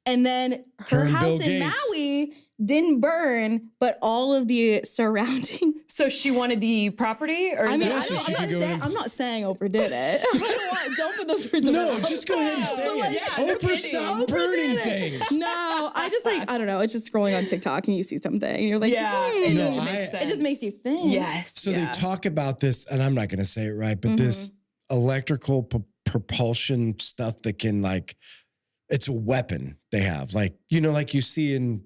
And then her and house Bill in Gates. Maui didn't burn, but all of the surrounding. So she wanted the property, or I is mean, it- Yeah, so she could go in- I'm not saying Oprah did it. Don't put those words in my No, mouth. just go ahead and say it. yeah, no Oprah, kidding. stop Oprah burning did it. things. No, I just like, I don't know. It's just scrolling on TikTok and you see something and you're like, Yeah, hmm. it No, doesn't I- make sense. It just makes you think. Yes. So yeah. they talk about this, and I'm not going to say it right, but this electrical propulsion stuff that can like, it's a weapon they have, like like you see in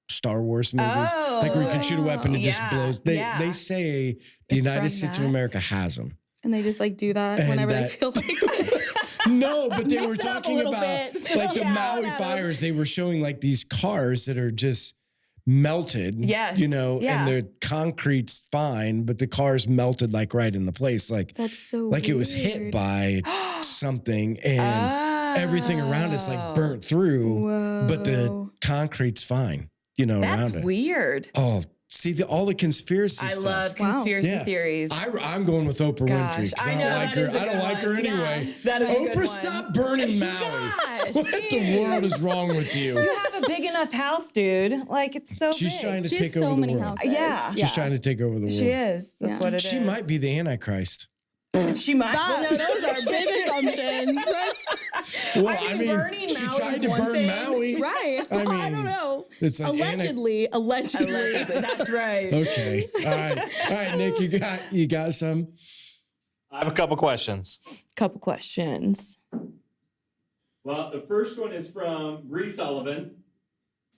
Star Wars movies, like where you can shoot a weapon and just yeah, blows. They say the It's United from States of that? America has them. And they just like do that And whenever that- they feel like No, but they Mix were it up a talking little about bit. like the Yeah, Maui whatever. Fires. They were showing like these cars that are just melted. Yes, yeah. and the concrete's fine, but the car's melted like right in the place. Like That's so like it was hit weird. by something and everything around it's like burnt through, but the Whoa. concrete's fine, That's around it. weird. Oh, see all the conspiracy I stuff. love Wow. conspiracy Yeah. theories. I'm going with Oprah Gosh, Winfrey because I I know, don't like that her. is a I don't good like her one. anyway. Yeah, that is a good Oprah, one. stop burning Maui. Gosh, What the world is wrong with you? You have a big enough house, dude. Like it's so She's big. trying to She has take over so the many world. houses. Yeah. She's trying to take over the world. She is. That's Yeah. what it is. She might be the Antichrist. She might. No, those are big assumptions. Well, I I mean, mean, burning she Maui tried is to one burn thing. Maui. Right. I I mean, don't know. it's an Allegedly. That's right. Okay. All right, Nick, you got some? I have a couple questions. Couple questions. Well, the first one is from Bree Sullivan.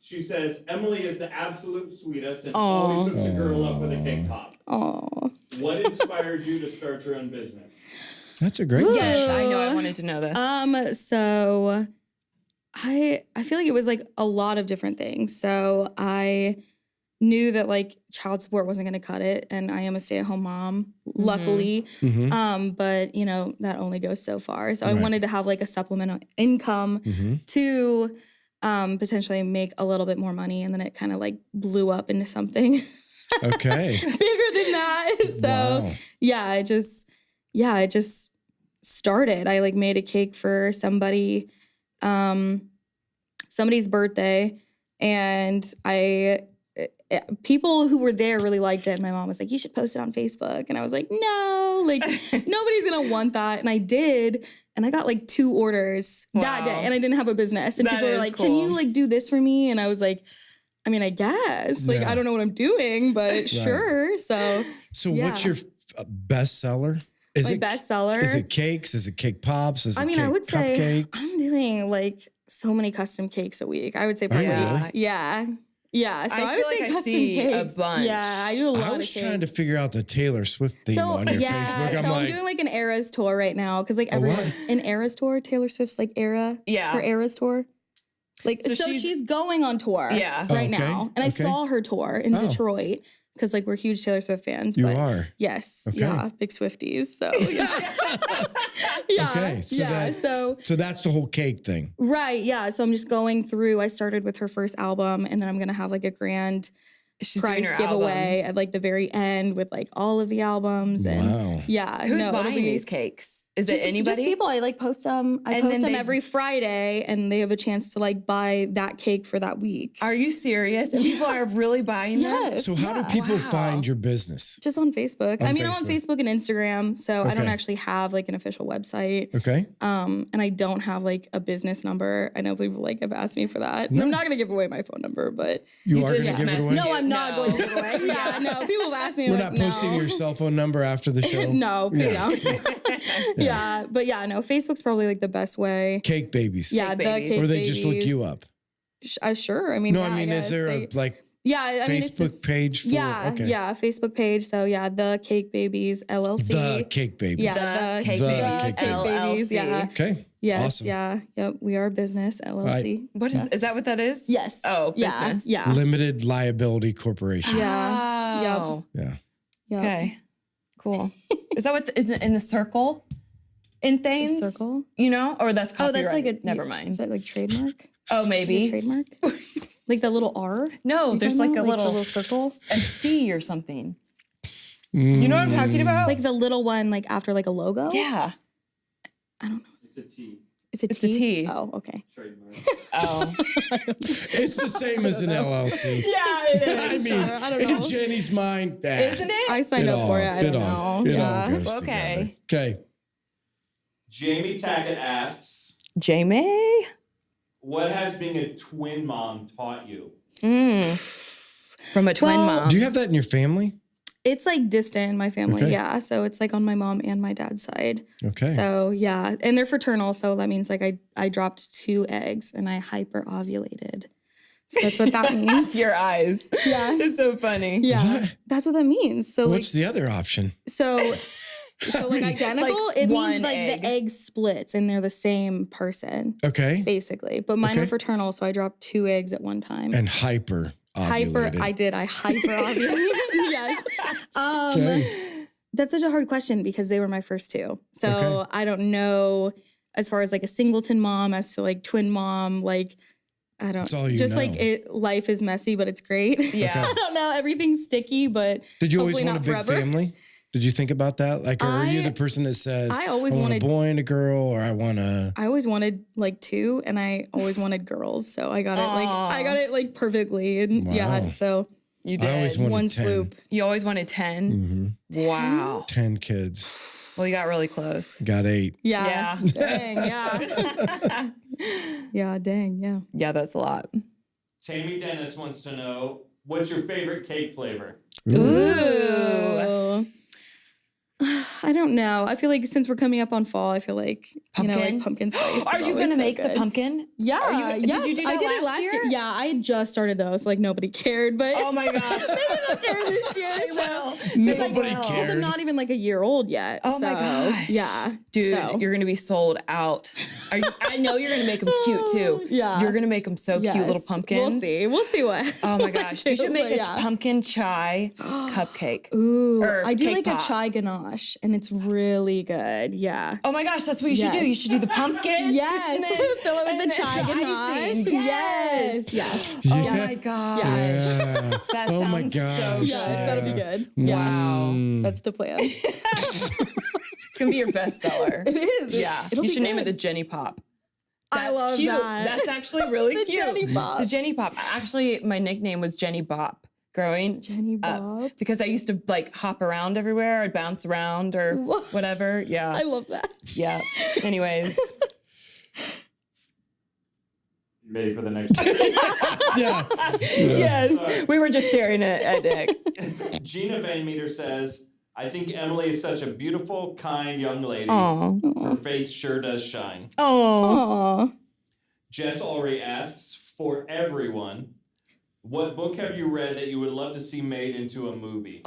She says, Emily is the absolute sweetest and always hooks a girl up with a cake pop. Oh. What inspired you to start your own business? That's a great Yes, I know. I wanted to know this. So I feel like it was like a lot of different things. So I knew that like child support wasn't going to cut it, and I am a stay-at-home mom, luckily. But you know, that only goes so far. So I wanted to have like a supplemental income to potentially make a little bit more money, and then it kind of like blew up into something Okay. bigger than that. So Wow. I just started. I like made a cake for somebody's birthday, and people who were there really liked it. And my mom was like, you should post it on Facebook. And I was like, no, like nobody's gonna want that. And I did. And I got like 2 orders that day, and I didn't have a business. And That people were is like, cool. can you like do this for me? And I was like, I mean, I guess. Like, Yeah. I don't know what I'm doing, but sure. So What's your best seller? Is my bestseller. Is it cakes? Is it cake pops? Is it I mean, cake I would say cupcakes? I'm doing like so many custom cakes a week. I would say probably, really? yeah. So I feel would say like I custom see a cakes. bunch. Yeah, I do a lot I of was cakes. trying to figure out the Taylor Swift theme on your Facebook. I'm so like, I'm doing like an Eras tour right now because like what? everyone an Eras tour, Taylor Swift's like era, Yeah. her Eras tour. Like So so, she's- she's going on tour Yeah. right Okay, now, and I okay. saw her tour in Oh. Detroit because like we're huge Taylor Swift fans. you but are. Yes, Okay. yeah, big Swifties. So yeah, Okay, so that's the whole cake thing. Right, yeah. So I'm just going through. I started with her first album, and then I'm gonna have like a grand She's prize doing her giveaway albums. at like the very end with like all of the albums. And Wow. yeah, Who's no, it'll buying be- these cakes? Is it Just anybody? people. I like post them. I And post then them they- every Friday, and they have a chance to like buy that cake for that week. Are you serious? And people are really buying them? Yes. So how do people Wow. find your business? Just on Facebook. On I mean, I'm on Facebook. Facebook and Instagram, so I don't Okay. actually have like an official website. Okay. And I don't have like a business number. I know people like have asked me for that. I'm not gonna give away my phone number, but You, You are did going to just give it message away? no, I'm not No. going to give it away. Yeah, no. People have asked me. We're like, not posting no. your cell phone number after the show? No, please Yeah. don't. Yeah, but yeah, no. Facebook's probably like the best way. Cake babies. Yeah, Cake the Babies. Cake Or they just look Babies. you up? Sure. I mean, No, yeah, I mean, is guess. there a Yeah, I mean, it's Facebook just, page for Yeah, okay. yeah, Facebook page. So yeah, the Cake Babies LLC. The Cake Babies. Yeah, The Cake The Babies Cake Babies. LLC. Yeah. Okay. Yes. Awesome. Yeah. Yep. We are a business LLC. What is that what that is? Yes. Oh, Yeah. business. Yeah. Limited Liability Corporation. Yeah. Oh. Yeah. Yep. Okay. Cool. Is that what in the circle? In things? circle? You know? Or that's Oh, copyright. that's like a. Never Is mind. that like trademark? Oh, Maybe maybe. trademark. Like the little R. No, You there's talking like a about? little the little circle. a C or something. You know what I'm talking about? Like the little one, like after like a logo. yeah. I don't know. It's a T, It's a It's a T. Oh, okay. trademark. Oh. It's the same as an LLC. Yeah, it is. I mean, I don't in know. Jenny's mind, Isn't it? I signed up for it. I don't know. It all Yeah. goes Okay. together. Okay. Jamie Tackett asks, Jamie? what has being a twin mom taught you? From a twin Well, mom. Do you have that in your family? It's like distant in my family. Okay. Yeah. So it's like on my mom and my dad's side. Okay. So yeah. And they're fraternal. So that means like I dropped 2 eggs and I hyper ovulated. So that's what that means. Your eyes. Yeah. It's so funny. Yeah. What? That's what that means. So What's the other option? so like identical, like it one means like egg. the egg splits and they're the same person, Okay. basically. But mine Okay. are fraternal, so I dropped 2 eggs at one time. And hyper ovulated. I hyper ovulated. Yes. Okay. That's such a hard question because they were my first 2. So Okay. I don't know as far as like a singleton mom, as to like twin mom, like I don't That's all you just know. like life is messy, but it's great. Yeah. I don't know. Everything's sticky, but Did you always hopefully want a not big forever. family? Did you think about that? Like, or are you I- the person that says, I always want wanted- a boy and a girl, or I want a... I always wanted like 2 and I always wanted girls. So I got it like perfectly. And Wow. yeah, so You I always did. wanted one 10. swoop. You always wanted 10? Wow. 10 kids. Well, you got really close. Got 8. Yeah. Yeah. Dang, yeah. Yeah, dang, yeah. Yeah, that's a lot. Tammy Dennis wants to know, what's your favorite cake flavor? Ooh. I don't know. I feel like since we're coming up on fall, I feel like Pumpkin? like pumpkin spice. Are is you always going to so make the good. pumpkin? Yeah. Are you, yes, did you do that I did it last year? Yeah, I had just started those. Like nobody cared, but Oh my gosh. maybe they'll care this year. Nobody Because cared. I'm not even like a year old yet. Oh my so, gosh. Yeah. Dude, so. you're going to be sold out. I know you're going to make them cute too. Yeah. You're going to make them so cute little Yes. pumpkins. We'll see what. Oh my gosh. You should make a yeah. pumpkin chai cupcake. Ooh, or I do cake like pop. a chai ganache, and it's really good. Yeah. Oh my gosh, that's what you should do. Yes. You should do the pumpkin. Yes. and then- Fill it and with the then chai the ganache. icing. Yes. Yes. Oh Yeah. my gosh. Yeah. That Oh my sounds so gosh. good. Yes, that'll be good. Wow. That's the plan. It's going to be your bestseller. It is. Yeah. It'll You be should name it good. the Jenny Pop. I That's love cute. that. That's actually really The cute. Jenny Pop. The Jenny Pop. Actually, my nickname was Jenny Bop growing Jenny up Bob. because I used to like hop around everywhere. I'd bounce around or whatever. Yeah. I love that. Yeah. Anyways. You ready for the next one? Yeah. Yes. We were just staring at Nick. Gina Van Meter says, I think Emily is such a beautiful, kind young lady. Aw. Her faith sure does shine. Oh. Aw. Jess Ulrey asks, for everyone, what book have you read that you would love to see made into a movie?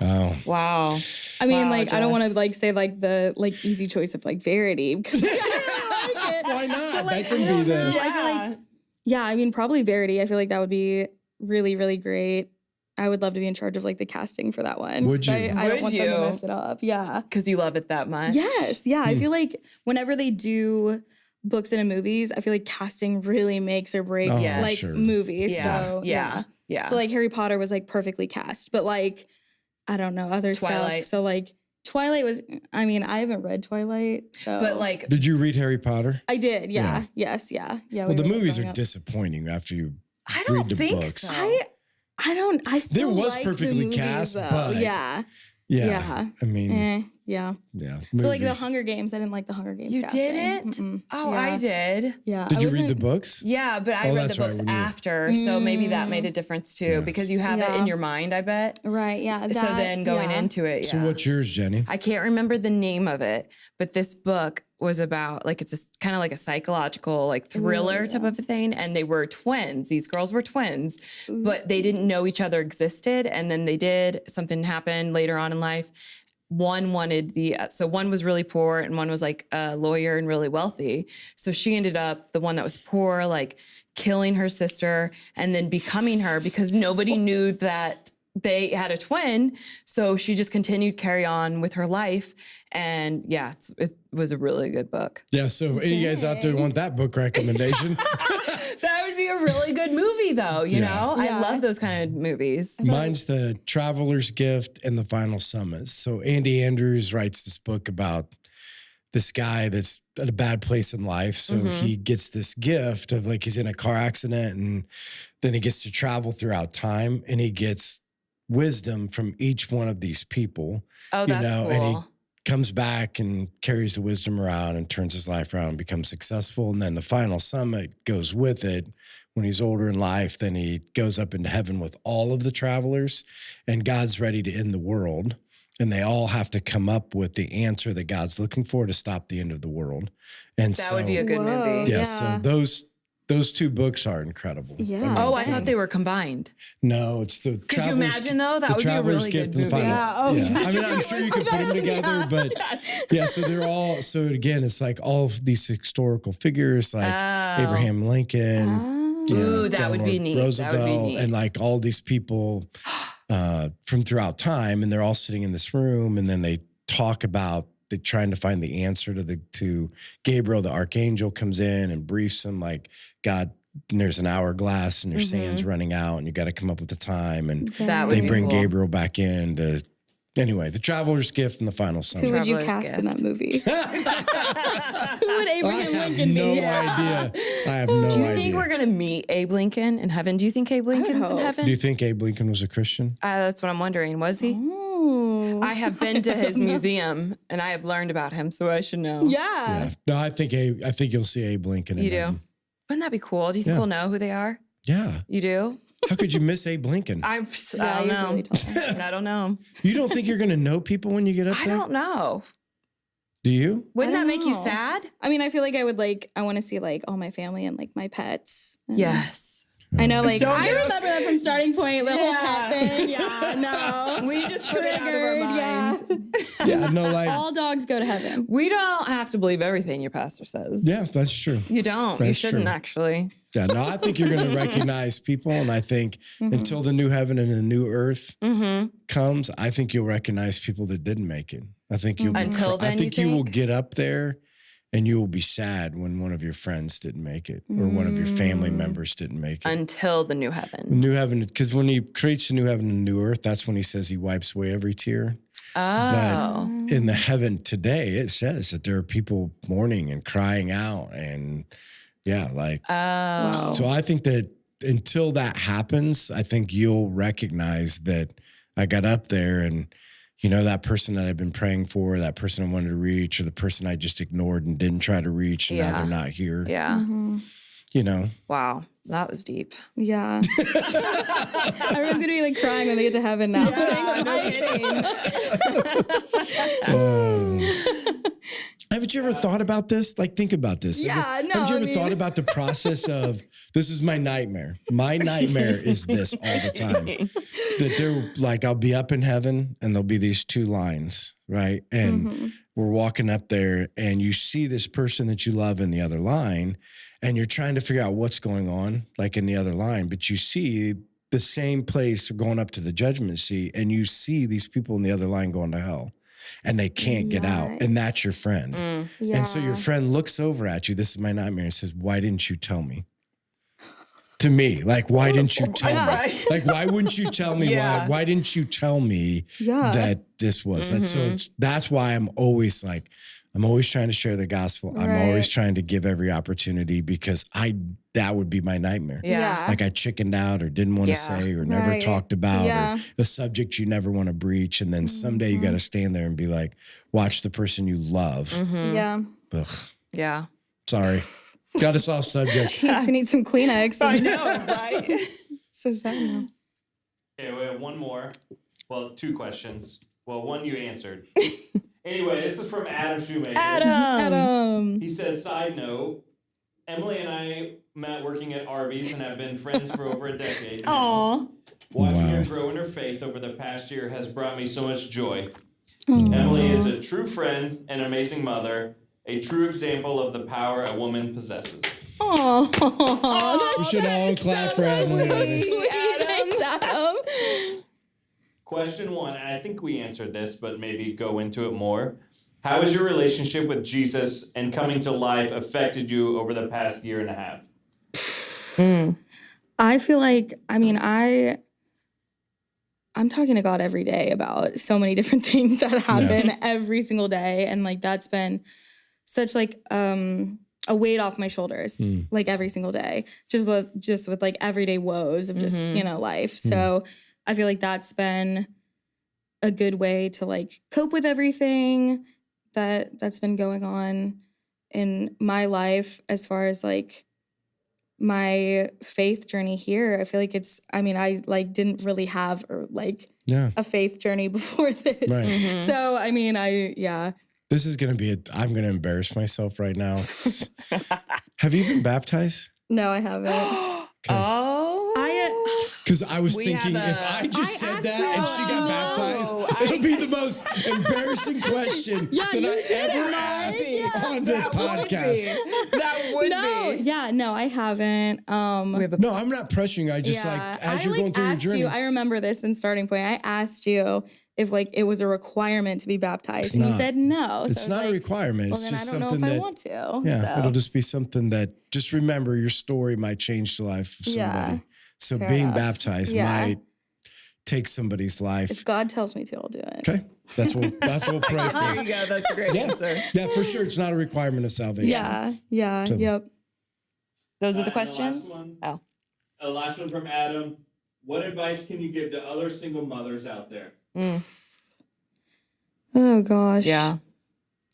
Oh. Wow. I mean, Wow, like, I don't want Jess. to like say like the like easy choice of like Verity because I really like it. Why not? like, That can I don't be the. know. I feel like, yeah, I mean, probably Verity. I feel like that would be really, really great. I would love to be in charge of like the casting for that one. Would 'cause you? I don't Would want them you? to mess it up. Yeah. Because you love it that much. Yes. Yeah. I feel like whenever they do books and movies, I feel like casting really makes or breaks Oh, Yes. like sure. movies. Yeah. So, Yeah. Yeah. So like Harry Potter was like perfectly cast, but like, I don't know, other Twilight. stuff. So like Twilight was, I mean, I haven't read Twilight. So. But like, Did you read Harry Potter? I did. Yeah. Yeah. Yes. Yeah. Yeah. Well, the we read it movies growing are up. disappointing after you I read don't the think books. so. I still was liked the perfectly movies, cast, though. but- yeah. Yeah. Yeah. I mean, Yeah. yeah. So like the movies. Hunger Games, I didn't like the Hunger Games. You casting. didn't? Mm-mm. Oh, Yeah. I did. Yeah. Did I you read the wasn't- books? Yeah, but I Oh, read that's the right, books when you- after, so maybe that made a difference too, Yes. because you have it in Yeah. your mind, I bet. Right. Yeah. So that- then going yeah. into it, So yeah. what's yours, Jenny? I can't remember the name of it, but this book was about like it's a kind of like a psychological like thriller type of a thing, and they were twins. These girls were twins, but they didn't know each other existed, and then they did. Something happened later on in life. One wanted so one was really poor and one was like a lawyer and really wealthy. So she ended up, the one that was poor, like killing her sister and then becoming her because nobody knew that they had a twin. So she just continued carry on with her life. And yeah, it was a really good book. Yeah. So if any of you guys out there want that book recommendation, That would be a really good movie though, you Yeah. know? I Yeah. love those kind of movies. mine's The Traveler's Gift and The Final Summit. So Andy Andrews writes this book about this guy that's at a bad place in life. So he gets this gift of like he's in a car accident and then he gets to travel throughout time and he gets wisdom from each one of these people. Oh, that's and cool. he comes back and carries the wisdom around and turns his life around and becomes successful. And then the final summit goes with it. When he's older in life, then he goes up into heaven with all of the travelers and God's ready to end the world. And they all have to come up with the answer that God's looking for to stop the end of the world. And That so, would be a good Whoa. movie. yeah, Yeah. so those two books are incredible. Yeah. Oh, I thought they were combined. No, it's the Could you imagine though? That the would be a Traveler's really Gift good and the movie. Final. Yeah. Oh, yeah. yeah. I mean, I'm sure you could put them together, but yeah. So they're all. So again, it's like all of these historical figures, like Abraham Lincoln, you know, Ooh, that would be Theodore neat. That Roosevelt, would be neat. and like all these people from throughout time, and they're all sitting in this room, and then they talk about. They're trying to find the answer to Gabriel, the archangel, comes in and briefs them like God. And there's an hourglass and your sand's running out and you got to come up with the time. And That would they be bring cool. Gabriel back in to, anyway, the Traveler's Gift and the Final Who Summit. would you Traveler's cast in Gift. that movie? Who would I Abraham have Lincoln no be? idea. I have no Do you idea. think we're gonna meet Abe Lincoln in heaven? Do you think Abe Lincoln's in hope. heaven? Do you think Abe Lincoln was a Christian? That's what I'm wondering. Was he? Oh, no. I have been to his museum and I have learned about him, so I should know. Yeah. No, I think you'll see Abe Lincoln. You in do? heaven. Wouldn't that be cool? Do you think we'll know who they are? Yeah. You do? How could you miss Abe Lincoln? I Yeah, don't he's know. really tall. I don't know. You don't think you're going to know people when you get up I there? don't know. Do you? Wouldn't I that don't make you know. sad? I mean, I feel like I want to see like all my family and like my pets. And Yes. I know, like, So I you- remember that from Starting Point, the whole Yeah. pet thing. Yeah, no. We just put it out of our Triggered, mind. Yeah, no, like, All dogs go to heaven. We don't have to believe everything your pastor says. yeah, that's true. You don't. You That's shouldn't true. actually. Yeah, no, I think you're going to recognize people. And I think until the new heaven and the new earth comes, I think you'll recognize people that didn't make it. I think you'll Until then, I think you you will think? get up there and you will be sad when one of your friends didn't make it or one of your family members didn't make it. Until the new heaven. New heaven, because when he creates the new heaven and new earth, that's when he says he wipes away every tear. Oh. But in the heaven today, it says that there are people mourning and crying out. And yeah, like, Oh. so I think that until that happens, I think you'll recognize that I got up there and, you know, that person that I've been praying for, that person I wanted to reach, or the person I just ignored and didn't try to reach, and now Yeah. they're not here. Yeah. You know, Wow. That was deep. Yeah. Everyone's going to be like crying when they get to heaven now. haven't you ever thought about this? Like, think about this. Yeah, no, Haven't you I ever mean- thought about the process of this is my nightmare? My nightmare is this all the time. That they're like, I'll be up in heaven and there'll be these two lines, right? And we're walking up there and you see this person that you love in the other line and you're trying to figure out what's going on, like in the other line, but you see the same place going up to the judgment seat and you see these people in the other line going to hell. And they can't get out. And that's your friend. Yeah. And so your friend looks over at you. This is my nightmare. And says, why didn't you tell me? To me, like, why didn't you tell me? Right. Like, why wouldn't you tell me? Yeah. Why didn't you tell me Yeah. that this was? That's why I'm always trying to share the gospel. I'm always Right. trying to give every opportunity because that would be my nightmare. Yeah. Like I chickened out or didn't want to Yeah. say or never Right. talked about Yeah. or the subject you never want to breach. And then someday you got to stand there and be like, watch the person you love. Yeah. Ugh, Yeah. sorry. Got us off subject. We need some Kleenex. I know, right? So sad now. Okay, we have one more. Well, two questions. Well, one you answered. Anyway, this is from Adam Shoemaker. Adam. He says, side note, Emily and I met working at Arby's and have been friends for over a decade now. Aw. Watching Wow. her grow in her faith over the past year has brought me so much joy. Emily is a true friend, an amazing mother, a true example of the power a woman possesses. Oh, We should all clap for Emily. sweet. Thanks, Adam. Question one, and I think we answered this, but maybe go into it more. How has your relationship with Jesus and coming to life affected you over the past year and a half? I feel like, I'm talking to God every day about so many different things that happen every single day. And like, that's been such like, a weight off my shoulders, like every single day, just with like everyday woes of just, life. So I feel like that's been a good way to like cope with everything that's been going on in my life as far as like my faith journey here. I feel like I like didn't really have a faith journey before this. Right. So, This is going to be I'm going to embarrass myself right now. Have you been baptized? no, I haven't. Oh. Because I was We thinking have if I just said asked that you- and she got No, baptized, it'll be the most embarrassing question Yeah, that you I did ever it, asked Mike. on the podcast. That would No, be. yeah, no, I haven't. We have a No, I'm not pressuring you. I just like as you're going through your asked journey. you, I remember this in Starting Point. I asked you if like it was a requirement to be baptized, and you not. said no. So I It's was not a like, requirement. well, It's then I just don't know something if I that want to. yeah, so. it'll just be something that just remember your story might change the life of somebody. Yeah, So fair being enough. baptized Yeah. might take somebody's life. If God tells me to, I'll do it. Okay, that's what we'll pray There for. you go. That's a great answer. Yeah, for sure. It's not a requirement of salvation. Yeah, So- yep. Those are And the the last questions? one. Oh. A last one from Adam. What advice can you give to other single mothers out there? Oh gosh. Yeah.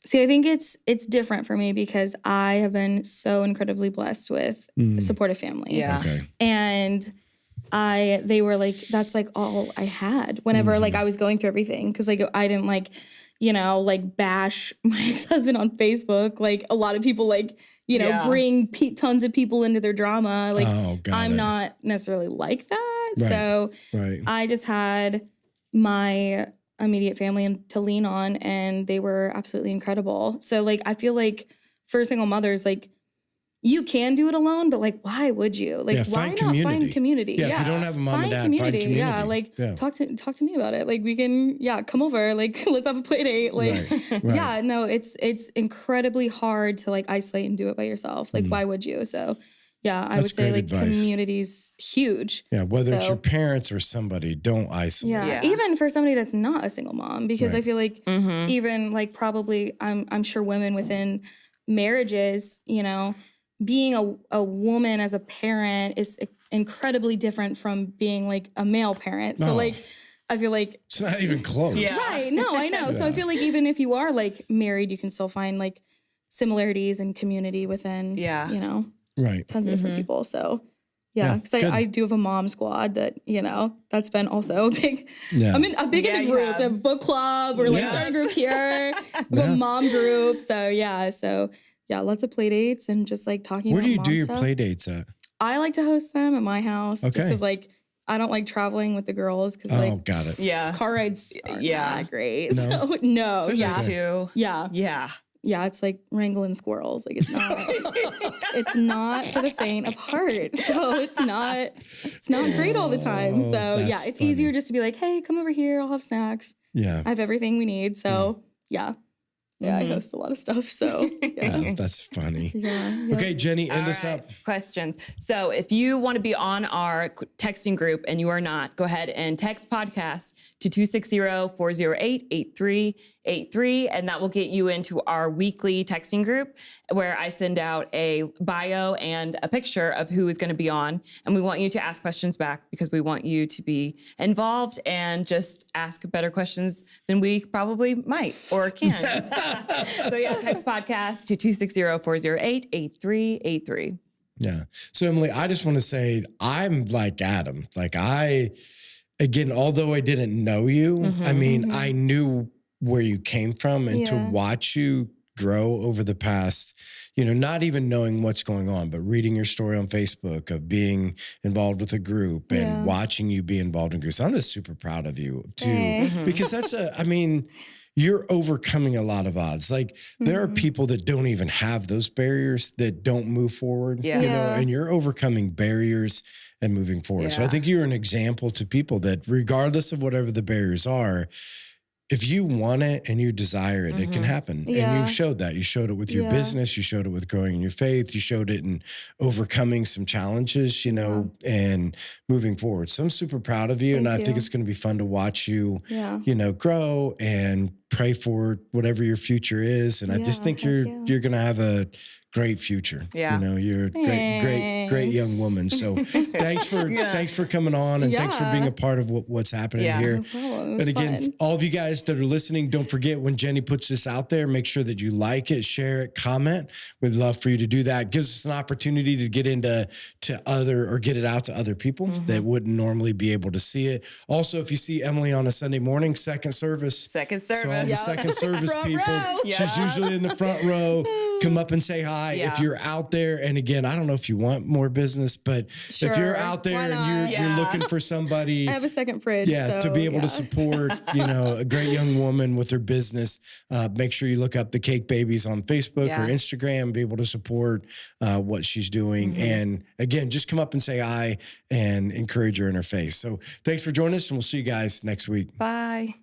See, I think it's different for me because I have been so incredibly blessed with a supportive family. Yeah. Okay. And they were like, that's like all I had whenever like I was going through everything. Cause like I didn't like, like bash my ex-husband on Facebook. Like a lot of people like, bring tons of people into their drama. Like I'm not necessarily like that. Right. So Right. I just had my immediate family to lean on, and they were absolutely incredible. So like, I feel like for single mothers, like you can do it alone, but like, why would you? Like, why not find community? Yeah, if you don't have a mom and dad, find community. Yeah, like talk to me about it. Like we can, come over. Like let's have a play date. Like, Right. yeah, no, it's incredibly hard to like isolate and do it by yourself. Like, why would you? So, yeah, I would say like community's huge. Yeah, whether it's your parents or somebody, don't isolate. Yeah, even for somebody that's not a single mom, because I feel like even like probably I'm sure women within marriages, being a woman as a parent is incredibly different from being like a male parent. So like, I feel like it's not even close. Yeah. Right. No, I know. So I feel like even if you are like married, you can still find like similarities and community within, right. tons of different people. So yeah, because I do have a mom squad that, that's been also a big, I'm in into groups. I have a book club. We're like starting a group here. We have a mom group. So yeah, lots of play dates and just like talking about Where do you mom do your stuff. play dates at? I like to host them at my house just because like I don't like traveling with the girls because like got it. Yeah. car rides are not great. No? So no, Especially too. Yeah. Yeah. It's like wrangling squirrels. Like it's not it's not for the faint of heart. So it's not great all the time. So that's it's funny. easier just to be like, hey, come over here, I'll have snacks. Yeah. I have everything we need. So I host a lot of stuff. So Oh, that's funny. Okay, Jenny, end us up. Questions. So if you want to be on our texting group and you are not, go ahead and text podcast to 260-408-8383. And that will get you into our weekly texting group where I send out a bio and a picture of who is going to be on. And we want you to ask questions back because we want you to be involved and just ask better questions than we probably might or can. So text podcast to 260-408-8383. Yeah. So Emily, I just want to say I'm like Adam. Like again, although I didn't know you, I mean, I knew where you came from, and to watch you grow over the past, not even knowing what's going on, but reading your story on Facebook of being involved with a group and watching you be involved in groups. I'm just super proud of you too, because you're overcoming a lot of odds. Like there are people that don't even have those barriers that don't move forward, and you're overcoming barriers and moving forward. So I think you're an example to people that regardless of whatever the barriers are, if you want it and you desire it, it can happen. And you've showed that. You showed it with your business. You showed it with growing in your faith. You showed it in overcoming some challenges, and moving forward. So I'm super proud of you. I think it's going to be fun to watch you, grow and pray for whatever your future is. And I just think you're going to have a great future. Yeah. You're a great young woman. So thanks for coming on, and thanks for being a part of what's happening here. No problem. And again, all of you guys that are listening, don't forget when Jenny puts this out there, make sure that you like it, share it, comment. We'd love for you to do that. It gives us an opportunity to get get it out to other people that wouldn't normally be able to see it. Also, if you see Emily on a Sunday morning, second service. Second service. So all the second service Front people, row. she's usually in the front row. Come up and say hi. Yeah. If you're out there, and again, I don't know if you want more business, but if you're out there and you're looking for somebody, I have a second fridge. to be able to support, a great young woman with her business, make sure you look up the Cake Babies on Facebook or Instagram, be able to support what she's doing. And again, just come up and say hi and encourage her in her face. So thanks for joining us, and we'll see you guys next week. Bye.